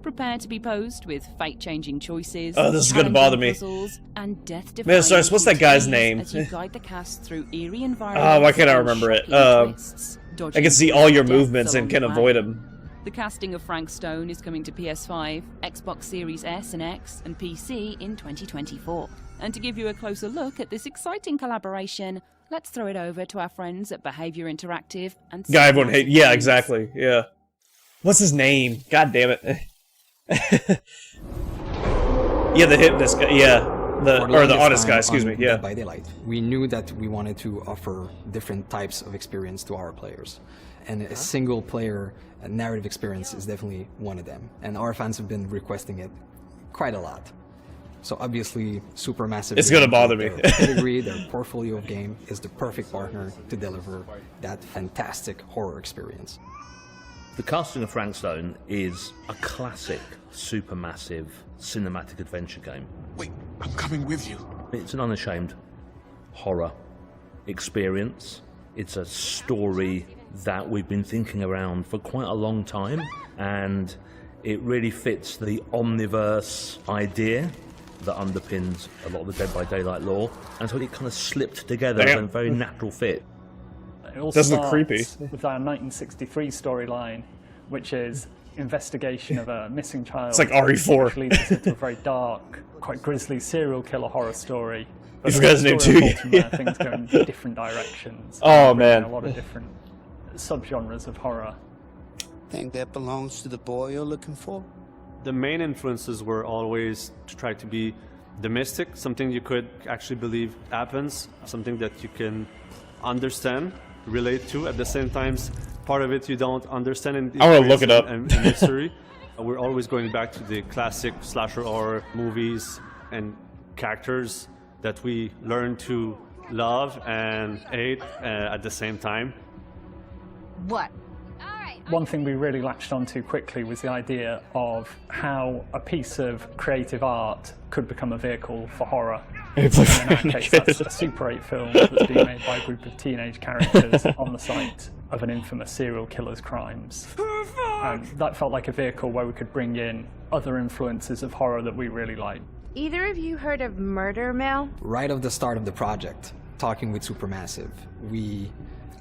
Prepare to be posed with fate-changing choices, Oh, this is gonna bother me. puzzles, and death-defying Man, sorry, what's that guy's details name? as you guide the cast through eerie Oh, environments why can't I and remember it? shocking twists, I dodging can see all your deaths movements and along can the way. avoid them. The casting of Frank Stone is coming to PS5, Xbox Series S and X, and PC in 2024. And to give you a closer look at this exciting collaboration, let's throw it over to our friends at Behavior Interactive and Guy everyone hates. Yeah, Games. exactly. Yeah. What's his name? God damn it. Yeah, the hypnotist guy. Yeah, or the honest guy. Excuse me. Yeah. Dead by Daylight, we knew that we wanted to offer different types of experience to our players, and a single-player narrative experience is definitely one of them. And our fans have been requesting it quite a lot. So obviously, Supermassive. It's gonna bother me. Their pedigree, their portfolio of game is the perfect partner to deliver that fantastic horror experience. The casting of Frank Stone is a classic, supermassive, cinematic adventure game. Wait, I'm coming with you. It's an unashamed horror experience. It's a story that we've been thinking around for quite a long time, and it really fits the omniverse idea that underpins a lot of the Dead by Daylight lore, and so it kind of slipped together as a very natural fit. It all Doesn't look starts creepy. with our 1963 storyline, which is investigation of a missing child. It's like RE4. Which leads us into a very dark, quite grisly serial killer horror story. You forgot his name too. Where things go in different directions. Oh, And man. A lot of different subgenres of horror. Think that belongs to the boy you're looking for? The main influences were always to try to be the mystic, something you could actually believe happens, something that you can understand, relate to. At the same time, part of it you don't understand and I wanna look it up. and mystery. We're always going back to the classic slasher horror movies and characters that we learn to love and hate at the same time. What? One thing we really latched onto quickly was the idea of how a piece of creative art could become a vehicle for horror. In our case, that's a Super 8 film that's being made by a group of teenage characters on the site of an infamous serial killer's crimes. And that felt like a vehicle where we could bring in other influences of horror that we really like. Either of you heard of Murder Mill? Right off the start of the project, talking with Supermassive, we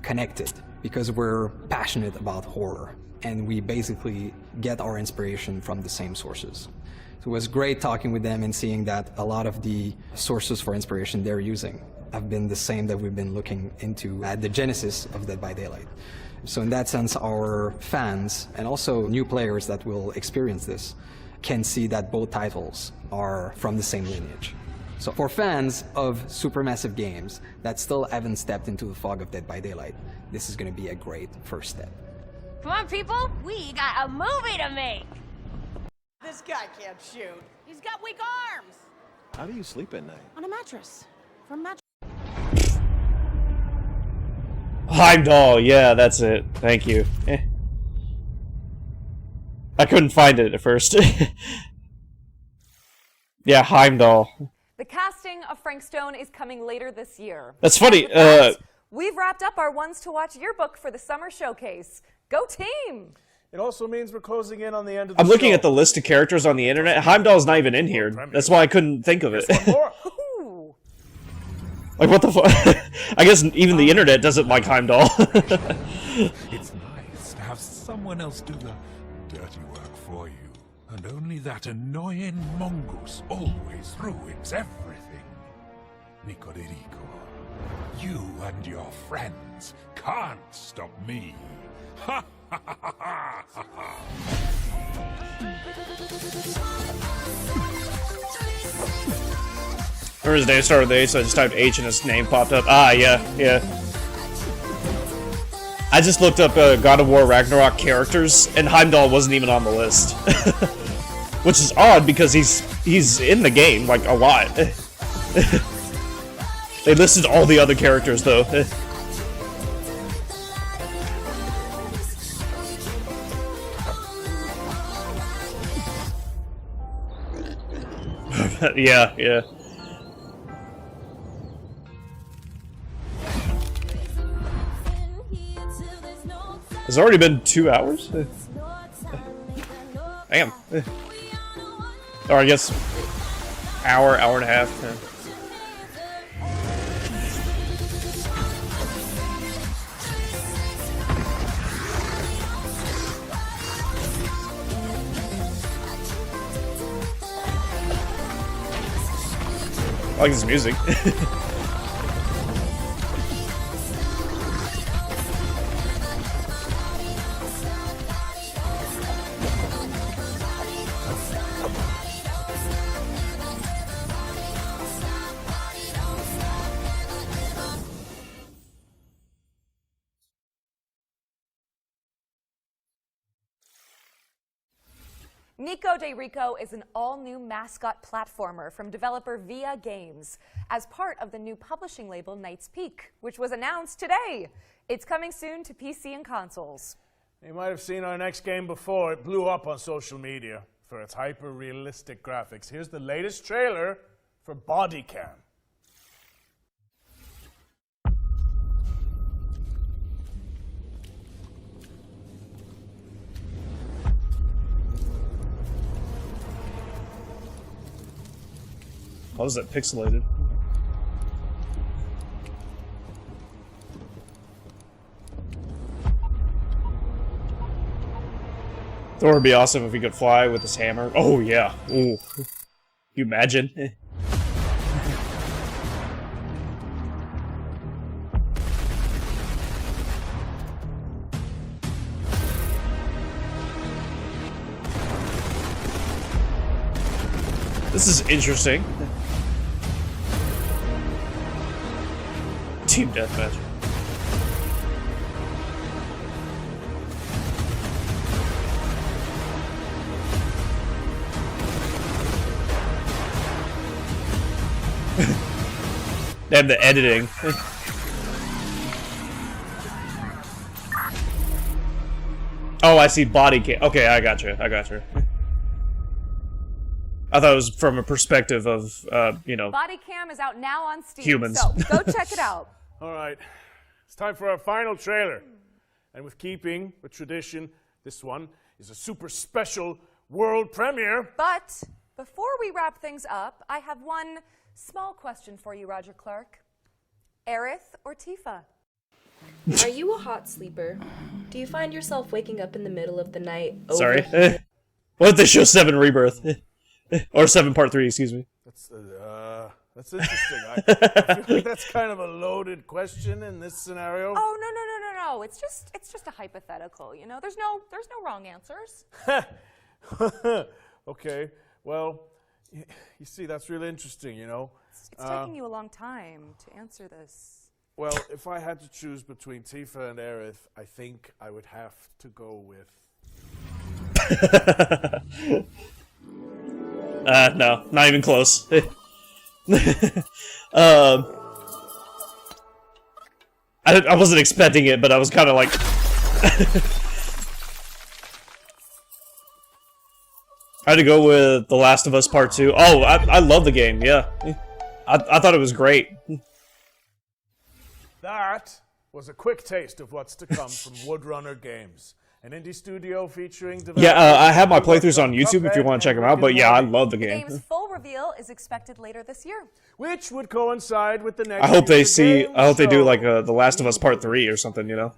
connected because we're passionate about horror, and we basically get our inspiration from the same sources. So it was great talking with them and seeing that a lot of the sources for inspiration they're using have been the same that we've been looking into at the genesis of Dead by Daylight. So in that sense, our fans and also new players that will experience this can see that both titles are from the same lineage. So for fans of Supermassive games that still haven't stepped into the fog of Dead by Daylight, this is going to be a great first step. Come on, people, we got a movie to make. This guy can't shoot. He's got weak arms. How do you sleep at night? On a mattress. From mattress. Heimdall, yeah, that's it. Thank you. I couldn't find it at first. Yeah, Heimdall. The casting of Frank Stone is coming later this year. That's funny. With that, we've wrapped up our Ones to Watch yearbook for the summer showcase. Go team! It also means we're closing in on the end of the I'm looking show. at the list of characters on the internet. Heimdall's not even in here. That's why I couldn't think of it. Like, what the fuck? I guess even the internet doesn't like Heimdall. It's nice to have someone else do the dirty work for you. And only that annoying mongoose always ruins everything. Nikoderico, you and your friends can't stop me. Ha ha ha ha ha ha! Remember his name started with H, so I just typed H and his name popped up. Ah, yeah, yeah. I just looked up God of War Ragnarok characters, and Heimdall wasn't even on the list. Which is odd, because he's in the game, like, a lot. They listed all the other characters, though. Yeah, yeah. It's already been 2 hours? Damn. Or I guess hour and a half. Yeah. I like his music. Nico de Rico is an all-new mascot platformer from developer Via Games as part of the new publishing label Knight's Peak, which was announced today. It's coming soon to PC and consoles. You might have seen our next game before. It blew up on social media for its hyper-realistic graphics. Here's the latest trailer for Body Cam. How is that pixelated? Thor would be awesome if he could fly with his hammer. Oh yeah. Ooh. You imagine? This is interesting. Team deathmatch. Damn, the editing. Oh, I see body cam. Okay, I got you. I got you. I thought it was from a perspective of, you know... Body Cam is out now on Steam, humans. So go check it out. All right, it's time for our final trailer. And with keeping with tradition, this one is a super special world premiere. But before we wrap things up, I have one small question for you, Roger Clark. Aerith or Tifa? Are you a hot sleeper? Do you find yourself waking up in the middle of the night? Sorry. What if they show 7 Rebirth? Or 7 Part 3, excuse me. That's interesting. I feel like that's kind of a loaded question in this scenario. Oh, no. It's just a hypothetical, you know? There's no wrong answers. Okay. Well, you see, that's really interesting, you know? It's taking you a long time to answer this. Well, if I had to choose between Tifa and Aerith, I think I would have to go with... No, not even close. I wasn't expecting it, but I was kind of like... I had to go with The Last of Us Part 2. Oh, I love the game, yeah. I thought it was great. That was a quick taste of what's to come from Woodrunner Games, an indie studio featuring... Yeah, I have my playthroughs on YouTube if you want to check them out, but yeah, I love the The game. game's full reveal is expected later this year. Which would coincide with the next... I hope they do show. like The Last of Us Part 3 or something, you know?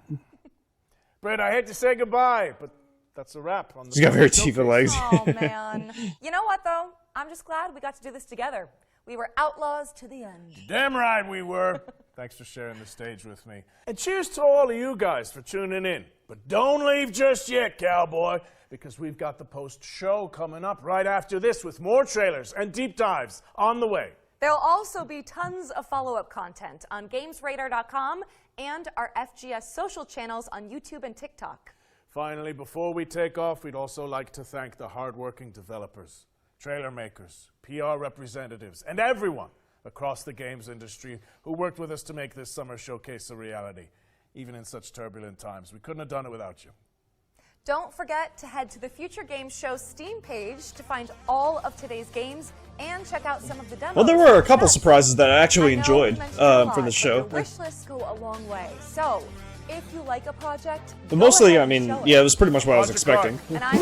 Brett, I hate to say goodbye, but that's a wrap on the... He's got very Tifa legs. Oh, man. You know what, though? I'm just glad we got to do this together. We were outlaws to the end. Damn right we were. Thanks for sharing the stage with me. And cheers to all of you guys for tuning in. But don't leave just yet, cowboy, because we've got the post-show coming up right after this with more trailers and deep dives on the way. There'll also be tons of follow-up content on GamesRadar.com and our FGS social channels on YouTube and TikTok. Finally, before we take off, we'd also like to thank the hardworking developers, trailer makers, PR representatives, and everyone across the games industry who worked with us to make this summer showcase a reality. Even in such turbulent times, we couldn't have done it without you. Don't forget to head to the Future Games Show Steam page to find all of today's games and check out some of the demos. Well, there were a couple surprises that I actually enjoyed from the show. Your wish lists go a long way. So, if you like a project, But mostly, I mean, yeah, it was pretty much what I was expecting. And I'm